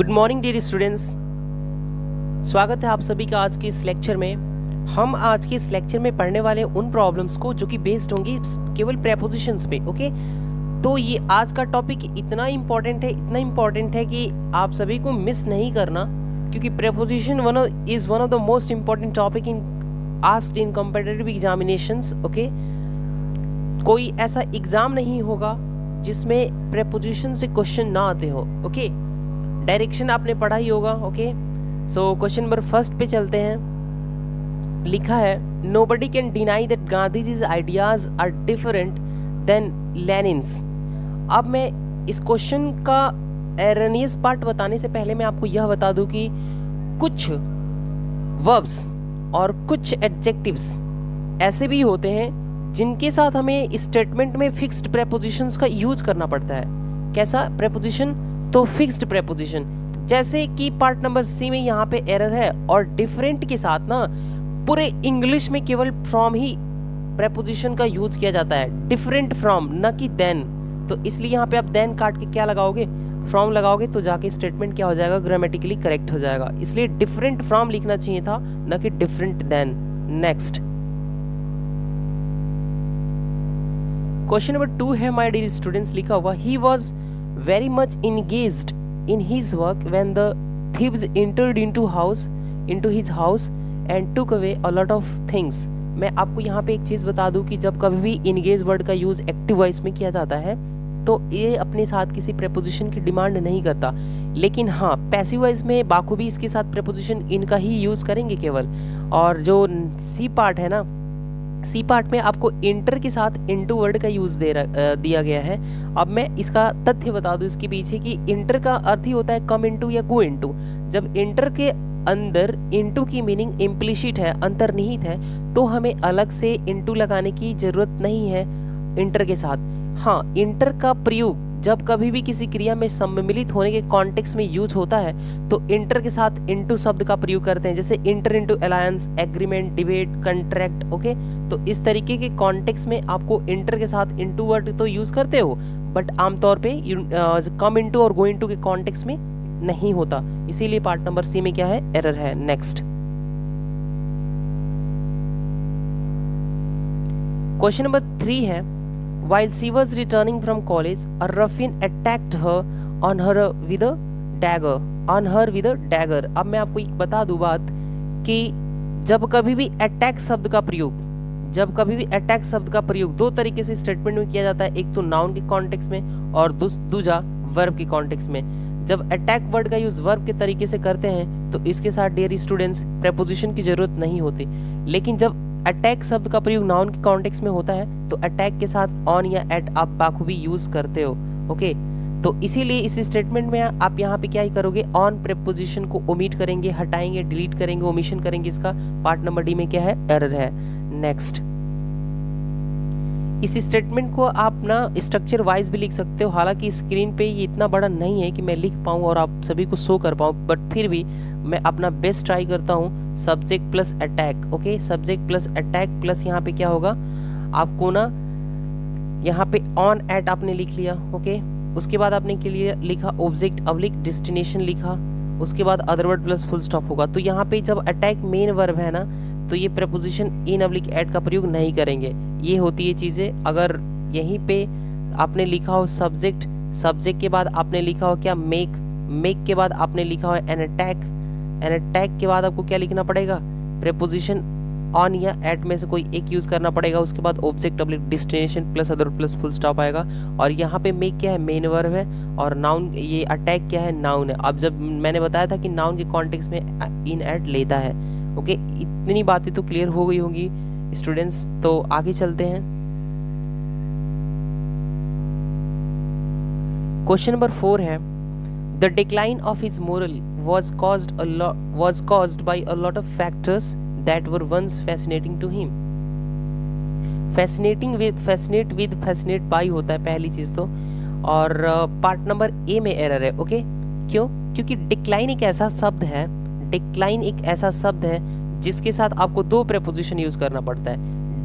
Good morning dear students, स्वागत है आप सभी का आज के इस लेक्चर में। हम आज के इस लेक्चर में पढ़ने वाले उन प्रॉब्लम्स को जो कि बेस्ड होंगी केवल प्रेपोजिशंस पे। ओके, तो ये आज का टॉपिक इतना इम्पॉर्टेंट है कि आप सभी को मिस नहीं करना, क्योंकि preposition is one of the most important topic in asked in competitive examinations. Okay, कोई ऐसा एग्जाम नहीं होगा जिसमें प्रेपोजिशन से क्वेश्चन ना आते हो। ओके, डायरेक्शन आपने पढ़ा ही होगा। Okay, so question number first पे चलते हैं। लिखा है, nobody can deny that Gandhiji's ideas are different than Lenin's. अब मैं इस क्वेश्चन का एरनियस पार्ट बताने से पहले मैं आपको यह बता दूं कि कुछ वर्ब्स और कुछ एडजेक्टिव्स ऐसे भी होते हैं जिनके साथ हमें स्टेटमेंट में फिक्स्ड प्रेपोजिशंस का यूज करना पड़ता है। कैसा प्रेपोजिशन? तो फिक्स्ड प्रेपोजिशन। जैसे कि पार्ट नंबर सी में यहाँ पे एरर है, और डिफरेंट के साथ ना पूरे इंग्लिश में केवल फ्रॉम ही प्रेपोजिशन का यूज किया जाता है, डिफरेंट फ्रॉम, न कि देन। तो इसलिए यहाँ पे आप देन काट के क्या लगाओगे? फ्रॉम लगाओगे, तो जाके स्टेटमेंट क्या हो जाएगा? ग्रामेटिकली करेक्ट हो जाएगा। इसलिए डिफरेंट फ्रॉम लिखना चाहिए था, न कि different than. Next question number 2 है माय डियर स्टूडेंट्स, लिखा हुआ, he was very much engaged in his work when the thieves entered into his house and took away a lot of things। मैं आपको यहाँ पे एक चीज़ बता दूँ कि जब कभी भी इंगेज वर्ड का यूज़ एक्टिव वॉइस में किया जाता है तो ये अपने साथ किसी प्रेपोजिशन की डिमांड नहीं करता, लेकिन हाँ पैसिव वॉइस में बाखूबी इसके साथ प्रेपोजिशन इनका ही यूज़ करेंगे केवल। और जो सी पार्ट है ना, सी पार्ट में आपको इंटर के साथ इनटू वर्ड का यूज दिया गया है। अब मैं इसका तथ्य बता दूं इसके पीछे कि इंटर का अर्थ ही होता है कम इनटू या गो इनटू। जब इंटर के अंदर इनटू की मीनिंग इम्प्लिसिट है, अंतर्निहित है, तो हमें अलग से इनटू लगाने की जरूरत नहीं है इंटर के साथ। हाँ, इंटर का प्रयोग जब कभी भी किसी क्रिया में सम्मिलित होने के कॉन्टेक्स्ट में यूज होता है तो इंटर के साथ इनटू शब्द का प्रयोग करते हैं, जैसे inter into alliance, agreement, debate, contract. Okay, तो इस तरीके के कॉन्टेक्स्ट में आपको इंटर के साथ इनटू वर्ड तो यूज करते हो, बट आमतौर पे कम इनटू और गो इनटू के कॉन्टेक्स्ट में नहीं होता। इसीलिए पार्ट नंबर सी में क्या है? एरर है। नेक्स्ट क्वेश्चन नंबर 3 है, while she was returning from college, a ruffian attacked her on her with a dagger। अब मैं आपको एक बता दूं बात कि जब कभी भी अटैक शब्द का प्रयोग दो तरीके से स्टेटमेंट में किया जाता है, एक तो नाउन के कॉन्टेक्स्ट में और दूसरा वर्ब के कॉन्टेक्स्ट में। जब अटैक वर्ड का यूज वर्ब के तरीके से करते हैं तो इसके साथ डियर स्टूडेंट्स प्रेपोजिशन की जरूरत नहीं होती, लेकिन जब अटैक शब्द का प्रयोग नाउन के कॉन्टेक्स्ट में होता है तो अटैक के साथ ऑन या एट आप बाखूबी यूज करते हो। ओके, तो इसीलिए इस स्टेटमेंट में आप यहाँ पे क्या ही करोगे? ऑन प्रेपोजिशन को ओमिट करेंगे, हटाएंगे, डिलीट करेंगे, ओमिशन करेंगे। इसका पार्ट नंबर डी में क्या है? एरर है। नेक्स्ट, इस स्टेटमेंट को आप ना स्ट्रक्चर वाइज भी लिख सकते हो, हालांकि स्क्रीन पे ये इतना बड़ा नहीं है कि मैं लिख पाऊँ और आप सभी को शो कर पाऊँ, बट फिर भी मैं अपना बेस्ट ट्राई करता हूँ। Subject plus attack. Okay, subject plus attack plus यहाँ पे क्या होगा आपको ना, यहाँ पे ऑन एट आपने लिख लिया। ओके, उसके बाद आपने के लिए लिखा ऑब्जेक्ट अब्लिक डेस्टिनेशन लिखा, उसके बाद other word plus full stop होगा। तो यहाँ पे जब अटैक मेन वर्ब है ना, तो ये प्रेपोजिशन इन अब्लिक एट का प्रयोग नहीं करेंगे। ये होती है चीज़ें। अगर यहीं पे आपने लिखा हो सब्जेक्ट, सब्जेक्ट के बाद आपने लिखा हो क्या? मेक, मेक के बाद आपने लिखा हो एन अटैक, एन अटैक के बाद आपको क्या लिखना पड़ेगा? प्रेपोजिशन ऑन या एट में से कोई एक यूज करना पड़ेगा। उसके बाद object oblique destination plus other plus full stop आएगा। और यहाँ पे मेक क्या है? मेन वर्ब है, और नाउन ये अटैक क्या है? नाउन है। अब जब मैंने बताया था कि नाउन के कॉन्टेक्स्ट में इन एट लेता है। ओके, इतनी बातें तो क्लियर हो गई होंगी स्टूडेंट्स, तो आगे चलते हैं। क्वेश्चन नंबर 4 है, the decline of his moral was caused by a lot of factors that were once fascinating to him। fascinate by होता है पहली चीज तो, और पार्ट नंबर ए में एरर है। ओके, क्यों? क्योंकि डिक्लाइन एक ऐसा शब्द है जिसके साथ आपको दो प्रेपोजिशन यूज करना पड़ता है।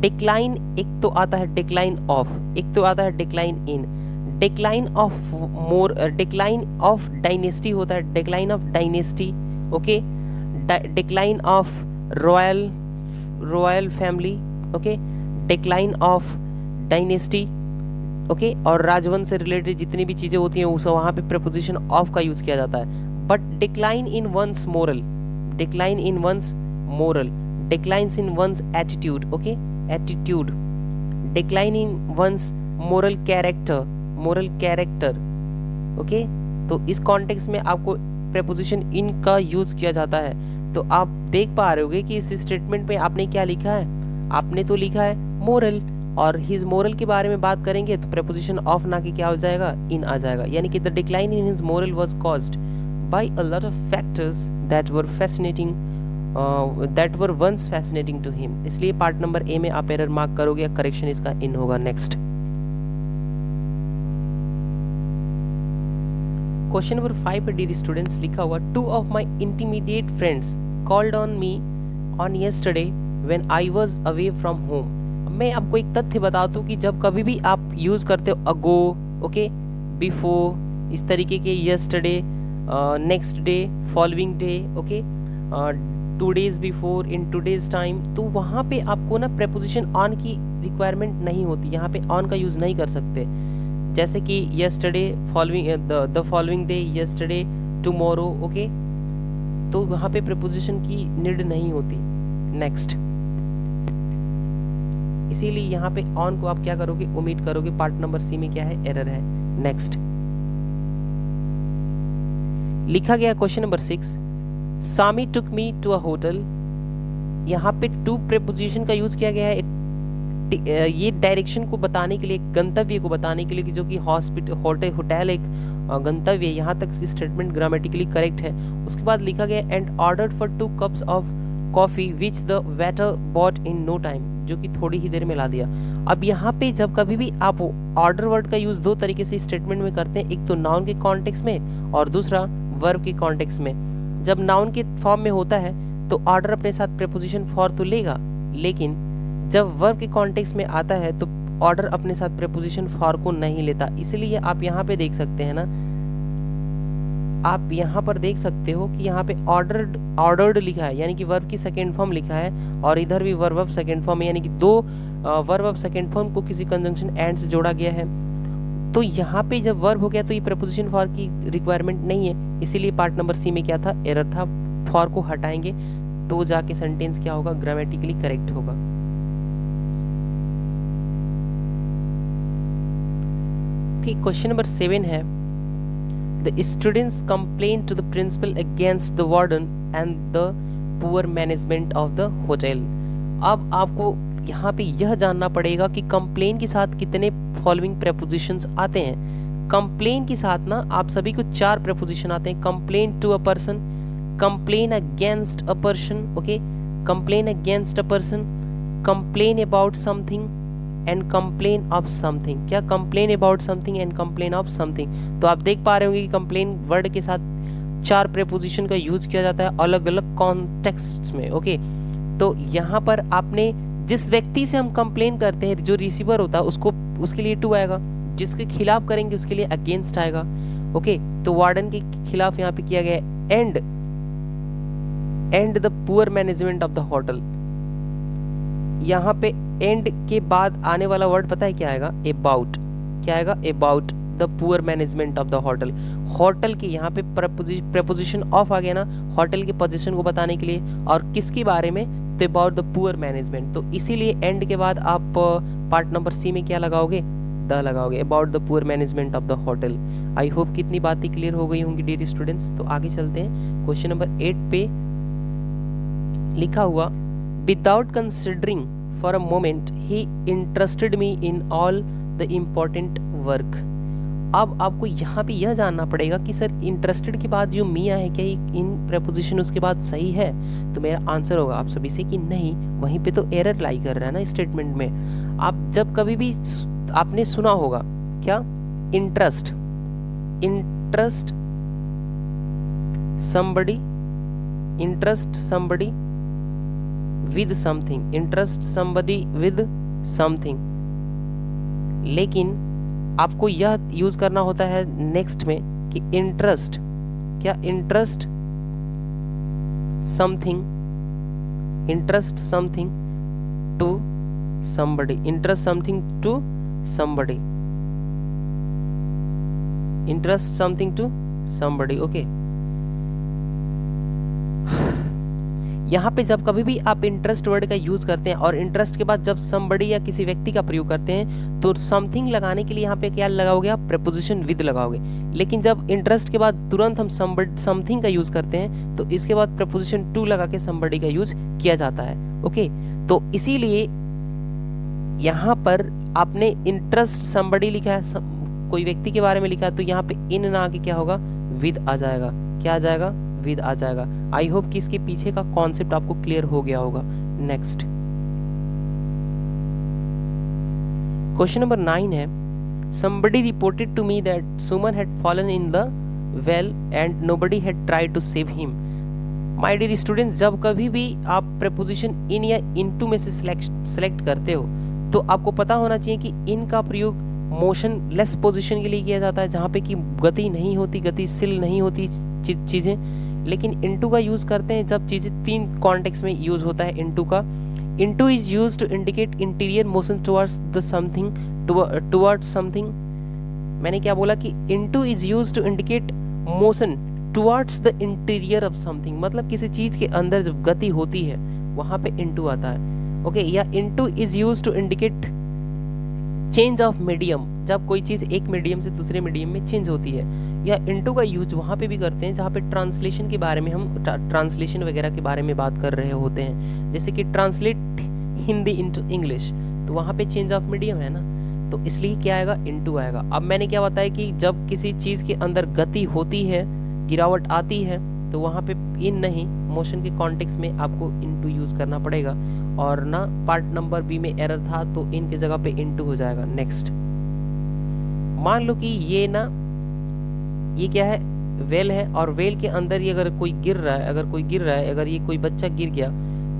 डिक्लाइन एक तो आता है डिक्लाइन ऑफ, एक तो आता है decline in. Decline of dynasty होता है, decline of dynasty, okay, decline of royal family, okay, decline of dynasty, okay, और राजवंश से रिलेटेड जितनी भी चीज़ें होती हैं उस वहाँ पे प्रेपोजिशन ऑफ का यूज़ किया जाता है। But decline in one's moral, decline in one's moral, declines in one's attitude, okay, attitude, decline in one's moral character, okay. तो इस कॉन्टेक्स्ट में आपको प्रेपोजिशन इन का यूज़ किया जाता है। तो आप देख पा रहे होगे कि इस स्टेटमेंट में आपने क्या लिखा है, आपने तो लिखा है मोरल, और हिज मोरल के बारे में बात करेंगे तो प्रेपोजिशन ऑफ ना कि क्या हो जाएगा, इन आ जाएगा। यानी कि the decline in his moral was caused by a lot of factors that were once fascinating to him. इसलिए पार्ट नंबर ए में आप एरर मार्क करोगे, करेक्शन इसका इन होगा। नेक्स्ट क्वेश्चन नंबर 5 पे डियर स्टूडेंट्स लिखा हुआ, 2 of my intermediate friends called on me on yesterday when I was away from home. मैं आपको एक तथ्य बता दूं कि जब कभी भी आप यूज़ करते हो अगो, ओके, बिफोर, इस तरीके के, yesterday, next day, following day, okay, 2 days before, in 2 days time, तो वहाँ पे आपको ना प्रेपोजिशन ऑन की रिक्वायरमेंट नहीं होती, यहाँ पे ऑन का यूज़ नहीं कर सकते। जैसे कि yesterday, following, the following day, yesterday, tomorrow, okay, तो वहाँ पे प्रेपोजिशन की नीड नहीं होती। नेक्स्ट, इसीलिए यहाँ पे ऑन को आप क्या करोगे, ओमिट करोगे। पार्ट नंबर सी में क्या है, एरर है। नेक्स्ट लिखा गया question number 6, Sami took me to a hotel. यहाँ पे टू प्रेपोजिशन का यूज किया गया है ये डायरेक्शन को बताने के लिए, गंतव्य को बताने के लिए, कि जो कि हॉस्पिटल, होटल एक गंतव्य है। यहाँ तक स्टेटमेंट ग्रामेटिकली करेक्ट है। उसके बाद लिखा गया and ordered for 2 cups of coffee which the waiter bought in no time, जो कि थोड़ी ही देर में ला दिया। अब यहाँ पे जब कभी भी आप ऑर्डर वर्ड का यूज 2 तरीके से स्टेटमेंट में करते हैं, एक तो नाउन के कॉन्टेक्स्ट में और दूसरा वर्ब के कॉन्टेक्स्ट में। जब नाउन के फॉर्म में होता है तो ऑर्डर अपने साथ प्रेपोजिशन फॉर तो लेगा, लेकिन जब वर्ब के कॉन्टेक्स्ट में आता है तो ऑर्डर अपने साथ प्रेपोजिशन फॉर को नहीं लेता। इसलिए आप यहाँ पे देख सकते हैं ना, आप यहाँ पर देख सकते हो कि यहाँ पे ऑर्डर्ड लिखा है, यानी कि वर्ब की सेकेंड फॉर्म लिखा है, और इधर भी वर्ब सेकेंड फॉर्म है, यानी कि 2 वर्ब सेकेंड फॉर्म को किसी कंजंक्शन एंड से जोड़ा गया है। तो यहाँ पे जब वर्ब हो गया तो ये प्रेपोजिशन फॉर की रिक्वायरमेंट नहीं है। इसीलिए पार्ट नंबर सी में क्या था, एरर था। फॉर को हटाएंगे तो जाके सेंटेंस क्या होगा, ग्रामेटिकली करेक्ट होगा। क्वेश्चन नंबर 7 है, the students complain to the principal against the warden and the poor management of the hotel. अब आपको यहाँ पे यह जानना पड़ेगा कि कंप्लेन के साथ कितने फॉलोइंग प्रेपोजिशंस आते हैं। कंप्लेन के साथ ना आप सभी को 4 प्रेपोजिशन आते हैं। Complain to a person, complain against a person, okay, complain against a person, complain about something and complain of something. क्या, complain about something and complain of something. तो आप देख पा रहे होंगे कि कंप्लेन वर्ड के साथ 4 प्रेपोजिशन का यूज किया जाता है अलग अलग कॉन्टेक्स्ट में, ओके। तो यहाँ पर आपने जिस व्यक्ति से हम कंप्लेन करते हैं, जो रिसीवर होता है, उसको, उसके लिए टू आएगा, जिसके खिलाफ करेंगे उसके लिए अगेंस्ट आएगा, ओके। तो वार्डन के खिलाफ यहाँ पे किया गया and the poor management of the hotel. यहाँ पे एंड के बाद आने वाला वर्ड पता है क्या आएगा, अबाउट। क्या आएगा, about the poor management of the hotel. Hotel के यहाँ पे प्रेपोजिशन ऑफ आ गया ना, होटल के पोजीशन को बताने के लिए, और किसके बारे में, तो अबाउट द पुअर मैनेजमेंट। तो इसीलिए एंड के बाद आप पार्ट नंबर सी में क्या लगाओगे, द लगाओगे, about the poor management of the hotel. I hope कितनी बातें क्लियर हो गई होंगी डियर स्टूडेंट्स। तो आगे चलते हैं क्वेश्चन नंबर 8 पे लिखा हुआ, without considering for a moment he interested me in all the important work. अब आपको यहाँ पे यह जानना पड़ेगा कि सर इंटरेस्टेड के बाद जो मी आया है, क्या इन प्रेपोजिशन उसके बाद सही है? तो मेरा आंसर होगा आप सभी से कि नहीं, वहीं पे तो एरर लाई कर रहा है ना स्टेटमेंट में। आप जब कभी भी आपने सुना होगा क्या, interest somebody, interest somebody with something, interest somebody with something, लेकिन आपको यह यूज़ करना होता है नेक्स्ट में कि इंटरेस्ट, क्या interest something to somebody, interest something to somebody, interest something to somebody, okay। यहाँ पे जब कभी भी आप इंटरेस्ट वर्ड का यूज करते हैं और इंटरेस्ट के बाद जब somebody या किसी व्यक्ति का प्रयोग करते हैं तो समथिंग लगाने के लिए यहाँ पे क्या लगाओगे आप, preposition with लगाओगे। लेकिन जब इंटरेस्ट के बाद तुरंत हम समथिंग का यूज करते हैं तो इसके बाद preposition to लगा के somebody का यूज किया जाता है, ओके। तो इसीलिए यहाँ पर आपने इंटरेस्ट somebody लिखा है, कोई व्यक्ति के बारे में लिखा है, तो यहाँ पे इन ना आके क्या होगा, विद आ जाएगा। क्या आ जाएगा, विद आ जाएगा। आई होप कि इसके पीछे का कॉन्सेप्ट आपको क्लियर हो गया होगा। नेक्स्ट क्वेश्चन नंबर 9 है, somebody reported to me that Suman had fallen in the well and nobody had tried to save him। My dear students, जब कभी भी आप प्रेपोजिशन इन या इनटू में से सेलेक्ट करते हो तो आपको पता होना चाहिए कि इन का प्रयोग मोशन लेस पोजीशन के लिए किया जाता है, जहाँ पे कि गति नहीं होती, गतिशील नहीं होती चीज़ें। लेकिन इनटू का यूज़ करते हैं जब चीज़ें 3 कॉन्टेक्स्ट में यूज़ होता है इनटू का। Into is use to indicate interior motion towards the something, towards something. मैंने क्या बोला कि into is use to indicate motion towards the interior of something, मतलब किसी चीज़ के अंदर जब गति होती है वहाँ पे इनटू आता है, ओके। या into is use to indicate change of medium, जब कोई चीज़ एक मीडियम से दूसरे मीडियम में चेंज होती है। या इनटू का यूज वहाँ पे भी करते हैं जहाँ पे ट्रांसलेशन के बारे में हम ट्रांसलेशन वगैरह के बारे में बात कर रहे होते हैं, जैसे कि ट्रांसलेट हिंदी इनटू इंग्लिश, तो वहाँ पे चेंज ऑफ मीडियम है ना, तो इसलिए क्या आएगा, इनटू आएगा। अब मैंने क्या बताया कि जब किसी चीज़ के अंदर गति होती है, गिरावट आती है, तो वहाँ पे इन नहीं, मोशन के कॉन्टेक्स्ट में आपको इनटू यूज करना पड़ेगा। और ना पार्ट नंबर बी में एरर था तो इन की जगह पे इनटू हो जाएगा। नेक्स्ट, मान लो कि ये ना, ये क्या है, वेल है, और वेल के अंदर ये अगर कोई गिर रहा है, अगर ये कोई बच्चा गिर गया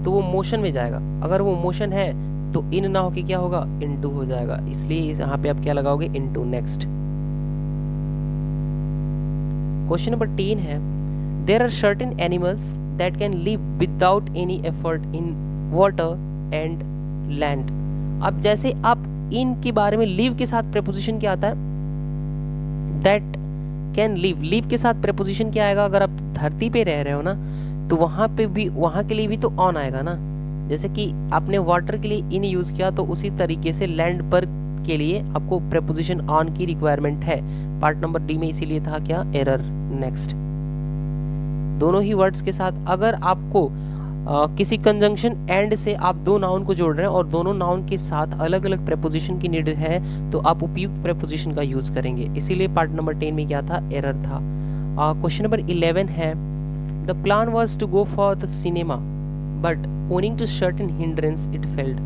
तो वो मोशन में जाएगा। अगर वो मोशन है तो इन ना होके क्या होगा, इनटू हो जाएगा। इसलिए यहाँ पे आप क्या लगाओगे, इनटू। नेक्स्ट क्वेश्चन नंबर 10 है, there are certain animals that can live without any effort in water and land. अब जैसे आप इन के बारे में लिव के साथ प्रेपोजिशन क्या आता है, दैट कैन लिव, लिव के साथ प्रेपोजिशन क्या आएगा, अगर आप धरती पे रह रहे हो ना तो वहाँ पे भी, वहाँ के लिए भी तो ऑन आएगा ना। जैसे कि आपने वाटर के लिए इन यूज किया तो उसी तरीके से लैंड पर के लिए आपको प्रेपोजिशन ऑन की रिक्वायरमेंट है। पार्ट नंबर डी में इसीलिए था क्या, एरर। नेक्स्ट, दोनों ही वर्ड्स के साथ अगर आपको किसी कंजंक्शन एंड से आप दो नाउन को जोड़ रहे हैं और दोनों नाउन के साथ अलग अलग प्रेपोजिशन की नीड है तो आप उपयुक्त प्रेपोजिशन का यूज करेंगे। इसीलिए पार्ट नंबर 10 में क्या था, एरर था। क्वेश्चन नंबर 11 है, the plan was to go for the cinema but owing to certain hindrance it failed.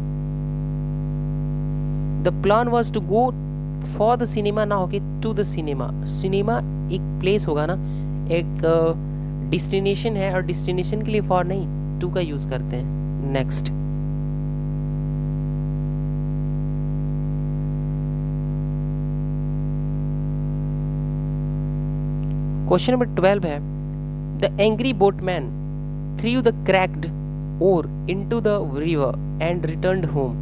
The plan was to go for the cinema ना होके टू द सिनेमा। सिनेमा एक place होगा ना, एक destination है, और destination के लिए फॉर नहीं, टू का यूज करते हैं। नेक्स्ट, क्वेश्चन नंबर 12 है, the angry boatman through the cracked oar into the river and returned home.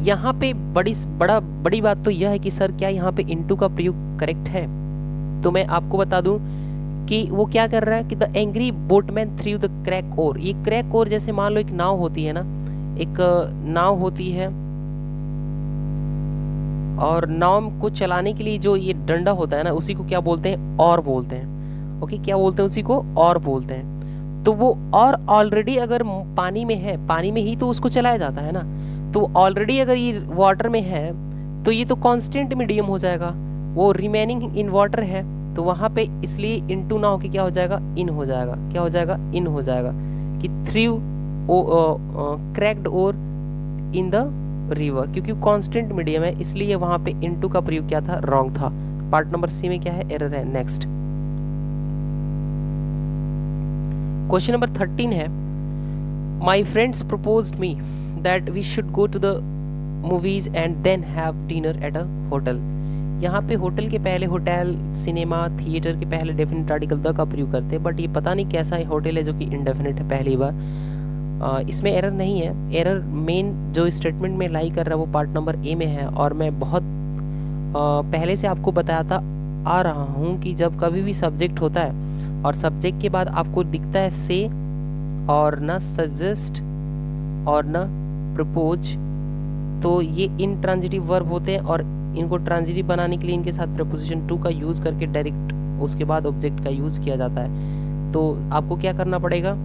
यहाँ पे बड़ी बात तो यह है कि सर क्या यहाँ पे इनटू का प्रयोग करेक्ट है, तो मैं आपको बता दूं कि वो क्या कर रहा है कि the angry boatman through the crack oar. ये क्रैक ओर जैसे मान लो एक नाव होती है ना, एक नाव होती है और नाव को चलाने के लिए जो ये डंडा होता है ना, उसी को क्या बोलते हैं, और बोलते हैं। ओके, क्या बोलते हैं, उसी को और बोलते हैं। तो वो और ऑलरेडी अगर पानी में है, पानी में ही तो उसको चलाया जाता है ना, तो ऑलरेडी अगर ये वाटर में है तो ये तो कांस्टेंट मीडियम हो जाएगा, वो रिमेनिंग इन वाटर है, तो वहां पे इसलिए इनटू ना होके क्या हो जाएगा, इन हो जाएगा। क्या हो जाएगा, इन हो जाएगा कि threw cracked oar in the river, क्योंकि कांस्टेंट मीडियम है इसलिए वहां पे इनटू का प्रयोग क्या था, रॉन्ग था। पार्ट नंबर सी में क्या है, एरर है। नेक्स्ट, क्वेश्चन नंबर 13 है, my friends proposed me that we should go to the movies and then have dinner at a hotel. यहाँ पे होटल के पहले होटल, सिनेमा, थिएटर के पहले डेफिनेट आर्टिकल द का प्रयोग करते हैं, बट ये पता नहीं कैसा होटल है जो कि इनडेफिनेट है पहली बार। इसमें एरर नहीं है, एरर मेन जो स्टेटमेंट में लाई कर रहा है वो पार्ट नंबर ए में है। और मैं बहुत पहले से आपको बताता आ रहा हूँ कि जब कभी भी सब्जेक्ट होता है और सब्जेक्ट के बाद आपको दिखता है से और ना सजेस्ट और ना प्रपोज, तो ये इनट्रांजिटिव वर्ब होते हैं और इनको ट्रांजिटिव बनाने के लिए इनके साथ प्रपोजिशन टू का यूज़ करके डायरेक्ट उसके बाद ऑब्जेक्ट का यूज़ किया जाता है। तो आपको क्या करना पड़ेगा,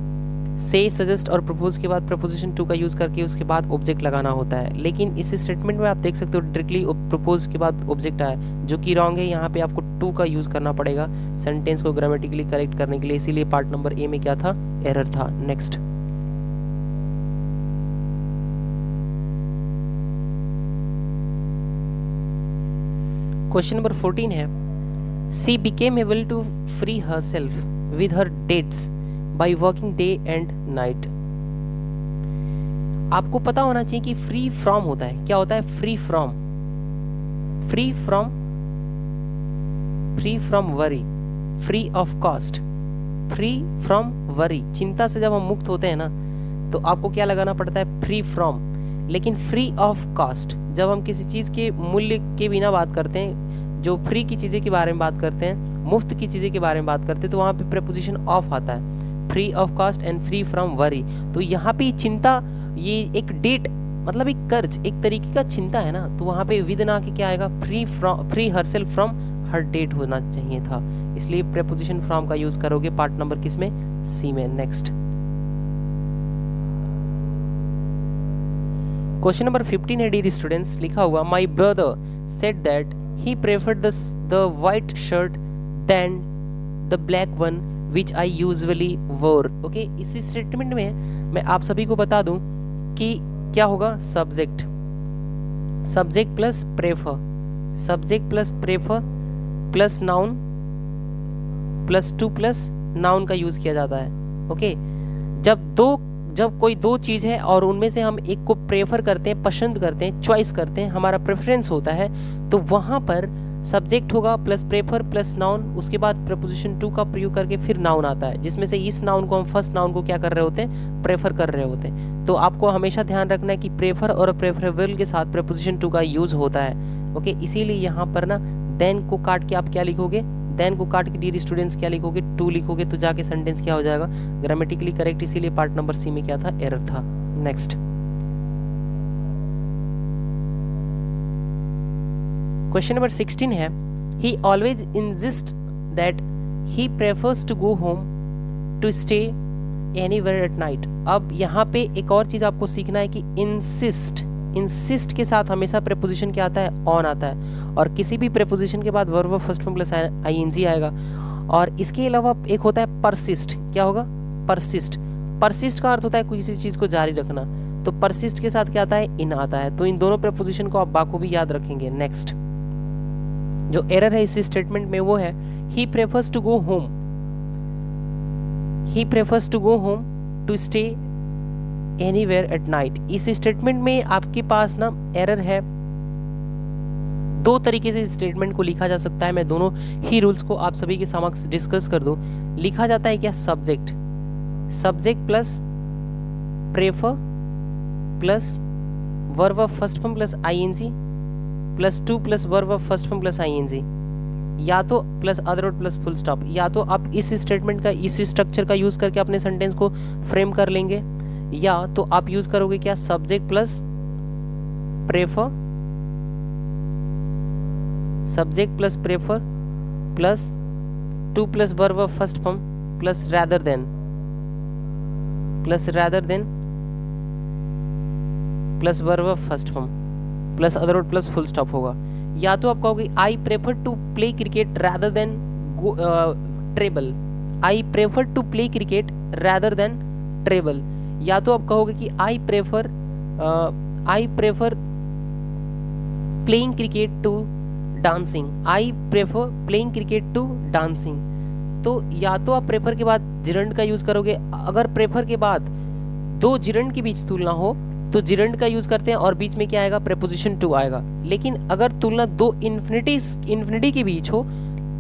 से, सजेस्ट और प्रपोज के बाद प्रपोजिशन टू का यूज़ करके उसके बाद ऑब्जेक्ट लगाना होता है। लेकिन इस स्टेटमेंट में आप देख सकते हो डायरेक्टली प्रपोज के बाद ऑब्जेक्ट आया, जो कि रॉन्ग है। यहाँ पे आपको टू का यूज़ करना पड़ेगा सेंटेंस को ग्रामेटिकली करेक्ट करने के लिए, इसीलिए पार्ट नंबर ए में क्या था, एरर था। नेक्स्ट क्वेश्चन नंबर 14 है, she became able to free herself with her debts by working day and night. आपको पता होना चाहिए कि फ्री फ्रॉम होता है, क्या होता है, free from, free from worry, free of cost, free from worry. चिंता से जब हम मुक्त होते हैं ना तो आपको क्या लगाना पड़ता है, फ्री फ्रॉम। लेकिन फ्री ऑफ कॉस्ट, जब हम किसी चीज़ के मूल्य के बिना बात करते हैं, जो फ्री की चीज़ें के बारे में बात करते हैं, मुफ्त की चीज़ें के बारे में बात करते हैं, तो वहाँ पे प्रीपोजिशन ऑफ आता है, free of cost and free from worry. तो यहाँ पे चिंता, ये एक डेट मतलब एक कर्ज, एक तरीके का चिंता है ना, तो वहाँ पे विद ना के क्या आएगा, free herself from her debt होना चाहिए था, इसलिए प्रीपोजिशन फ्रॉम का यूज करोगे पार्ट नंबर किस में, सी में। नेक्स्ट क्वेश्चन नंबर 15 है, डियर स्टूडेंट्स, लिखा हुआ, my brother said that he preferred the white shirt than the black one which I usually wore. Okay, इस स्टेटमेंट में मैं आप सभी को बता दूं कि क्या होगा, subject, subject plus prefer, subject plus prefer plus noun plus to plus noun का यूज किया जाता है। ओके, जब कोई दो चीज़ है और उनमें से हम एक को प्रेफर करते हैं, पसंद करते हैं, चॉइस करते हैं, हमारा प्रेफरेंस होता है, तो वहाँ पर सब्जेक्ट होगा प्लस प्रेफर प्लस नाउन, उसके बाद प्रपोजिशन टू का प्रयोग करके फिर नाउन आता है, जिसमें से इस नाउन को हम फर्स्ट नाउन को क्या कर रहे होते हैं, प्रेफर कर रहे होते हैं। तो आपको हमेशा ध्यान रखना है कि प्रेफर और प्रेफरेबल के साथ प्रपोजिशन टू का यूज होता है। ओके, इसीलिए यहाँ पर ना देन को काट के आप क्या लिखोगे, देन को काट के डियर स्टूडेंट्स क्या लिखोगे, टू लिखोगे, तो जाके सेंटेंस क्या हो जाएगा, ग्रामेटिकली करेक्ट। इसीलिए पार्ट नंबर सी में क्या था, एरर था। नेक्स्ट क्वेश्चन नंबर 16 है, he always insist that he prefers to go home to stay anywhere at night. अब यहाँ पे एक और चीज आपको सीखना है कि इंसिस्ट, इंसिस्ट के साथ हमेशा प्रेपोजिशन क्या आता है, ऑन आता है, और किसी भी प्रेपोजिशन के बाद verb first form plus ING आएगा। और इसके अलावा एक होता है परसिस्ट, क्या होगा, परसिस्ट, परसिस्ट का अर्थ होता है किसी चीज को जारी रखना, तो परसिस्ट के साथ क्या आता है, इन आता है। तो इन दोनों प्रेपोजिशन को आप बाखूबी याद रखेंगे। नेक्स्ट जो एरर है इस स्टेटमेंट में वो है, he prefers to go home, he prefers to go home to stay anywhere at night. इस स्टेटमेंट में आपके पास ना एरर है, दो तरीके से इस स्टेटमेंट को लिखा जा सकता है। मैं दोनों ही रूल्स को आप सभी के समक्ष डिस्कस कर दूं। लिखा जाता है क्या, subject, subject plus prefer plus verb of first form plus ING plus to plus verb of first form plus ING, या तो plus other plus full stop, या तो आप इस स्टेटमेंट का, इस स्ट्रक्चर का यूज करके अपने सेंटेंस को फ्रेम कर लेंगे, या तो आप यूज करोगे क्या, subject plus prefer, subject plus prefer plus to plus verb of first form plus rather than, plus rather than plus verb of first form plus other plus full stop होगा। या तो आप कहोगे I prefer to play cricket rather than travel, I prefer to play cricket rather than travel, या तो आप कहोगे कि I prefer playing cricket to dancing, I prefer playing cricket to dancing. तो या तो आप प्रेफर के बाद जिरंड का यूज करोगे, अगर प्रेफर के बाद दो जिरंड के बीच तुलना हो तो जिरंड का यूज करते हैं और बीच में क्या आएगा, प्रेपोजिशन टू आएगा। लेकिन अगर तुलना दो इन्फिनिटी के बीच हो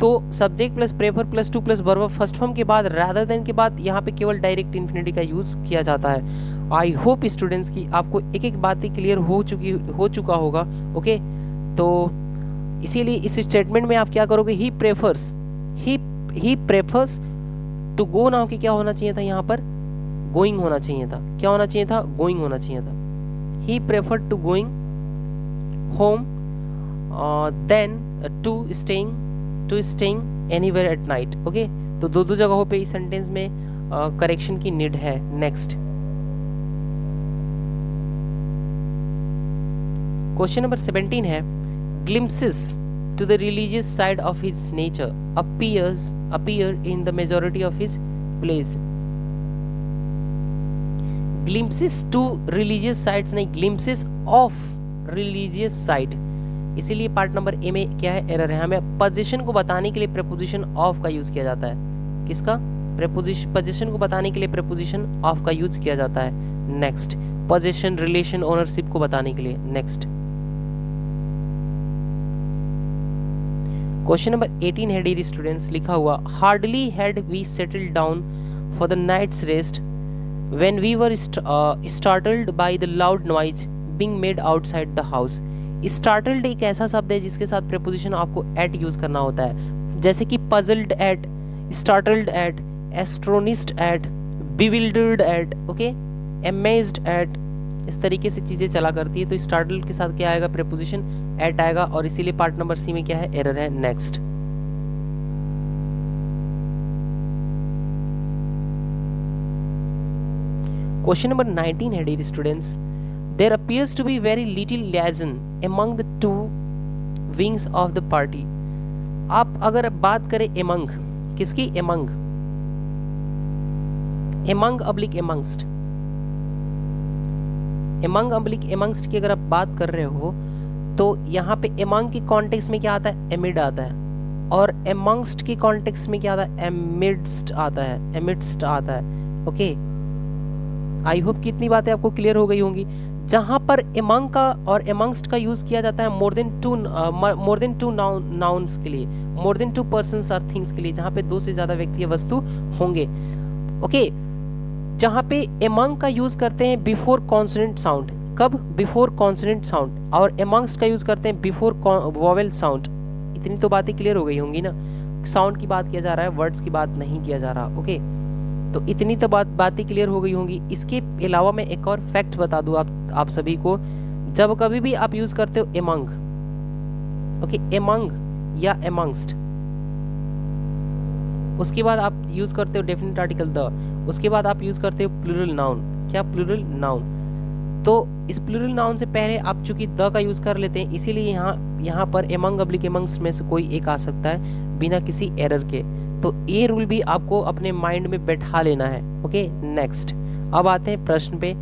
तो subject plus prefer plus to plus verb first form के बाद रादर देन के बाद यहाँ पे केवल डायरेक्ट इन्फिनिटी का यूज किया जाता है। आई होप स्टूडेंट्स की आपको एक एक बातें क्लियर हो चुका होगा। ओके, तो इसीलिए इस स्टेटमेंट में आप क्या करोगे, he prefers to go now कि क्या होना चाहिए था, यहाँ पर गोइंग होना चाहिए था। क्या होना चाहिए था, गोइंग होना चाहिए था। He preferred to going home than to staying anywhere at night. Okay, तो दो जगहों पे इस सेंटेंस में करेक्शन की नीड है। नेक्स्ट क्वेश्चन नंबर 17 है, glimpses to the religious side of his nature appear in the majority of his plays। glimpses to religious sides नहीं, glimpses of religious side। इसीलिए पार्ट नंबर ए में क्या है, error है। हमें position को बताने के लिए प्रेपोजिशन ऑफ का यूज किया जाता है। किसका, पोजीशन को बताने के लिए प्रेपोजिशन ऑफ का यूज किया जाता है। नेक्स्ट, पोजीशन, रिलेशन, ओनरशिप को बताने के लिए। नेक्स्ट क्वेश्चन नंबर 18 है, डियर स्टूडेंट्स, लिखा हुआ, hardly had we settled down for the night's rest when we were startled by the loud noise being made outside the house. Startled एक ऐसा शब्द है जिसके साथ प्रेपोजिशन आपको एट यूज करना होता है, जैसे कि puzzled at, startled at, astonished at, bewildered at, okay, amazed at, इस तरीके से चीजें चला करती है। तो स्टार्टल्ड के साथ क्या आएगा, प्रेपोजिशन एट आएगा, और इसीलिए पार्ट नंबर सी में क्या है, एरर है। नेक्स्ट क्वेश्चन नंबर 19 है, dear students, there appears to be very little liaison among the two wings of the party। आप अगर बात करें among, किसकी, among अब्लिक amongst, amongst की अगर आप बात कर रहे हो तो यहाँ पे among की कॉन्टेक्स्ट में क्या आता है, amid आता है, और amongst की कॉन्टेक्स्ट में क्या आता है, amidst आता है। ओके, आई होप कि इतनी बातें आपको क्लियर हो गई होंगी। जहां पर among का और amongst का यूज किया जाता है मोर देन टू नाउन्स के लिए, मोर देन टू पर्सन्स और थिंग्स के लिए, जहां पे दो से ज्यादा व्यक्ति या वस्तु होंगे। ओके, जहां पे among का यूज करते हैं बिफोर कॉन्सोनेंट साउंड, कब, बिफोर कॉन्सोनेंट साउंड, और amongst का यूज करते हैं बिफोर वोवेल साउंड। इतनी तो बातें क्लियर हो गई होंगी ना, साउंड की बात किया जा रहा है, वर्ड्स की बात नहीं किया जा रहा। ओके, तो इतनी तो बातें क्लियर हो गई होंगी। इसके अलावा मैं एक और फैक्ट बता दूं आप सभी को, जब कभी भी आप यूज करते हो among, ओके, among या amongst, उसके बाद आप यूज करते हो डेफिनेट आर्टिकल द, उसके बाद आप यूज करते हो प्लूरल नाउन। क्या, प्लूरल नाउन। तो इस प्लूरल नाउन से पहले आप चूंकि द का यूज कर लेते हैं, इसीलिए यहाँ पर among अब्लिक amongst में से कोई एक आ सकता है बिना किसी एरर के। तो ये रूल भी आपको अपने माइंड में बैठा लेना है। ओके, नेक्स्ट अब आते हैं प्रश्न पे।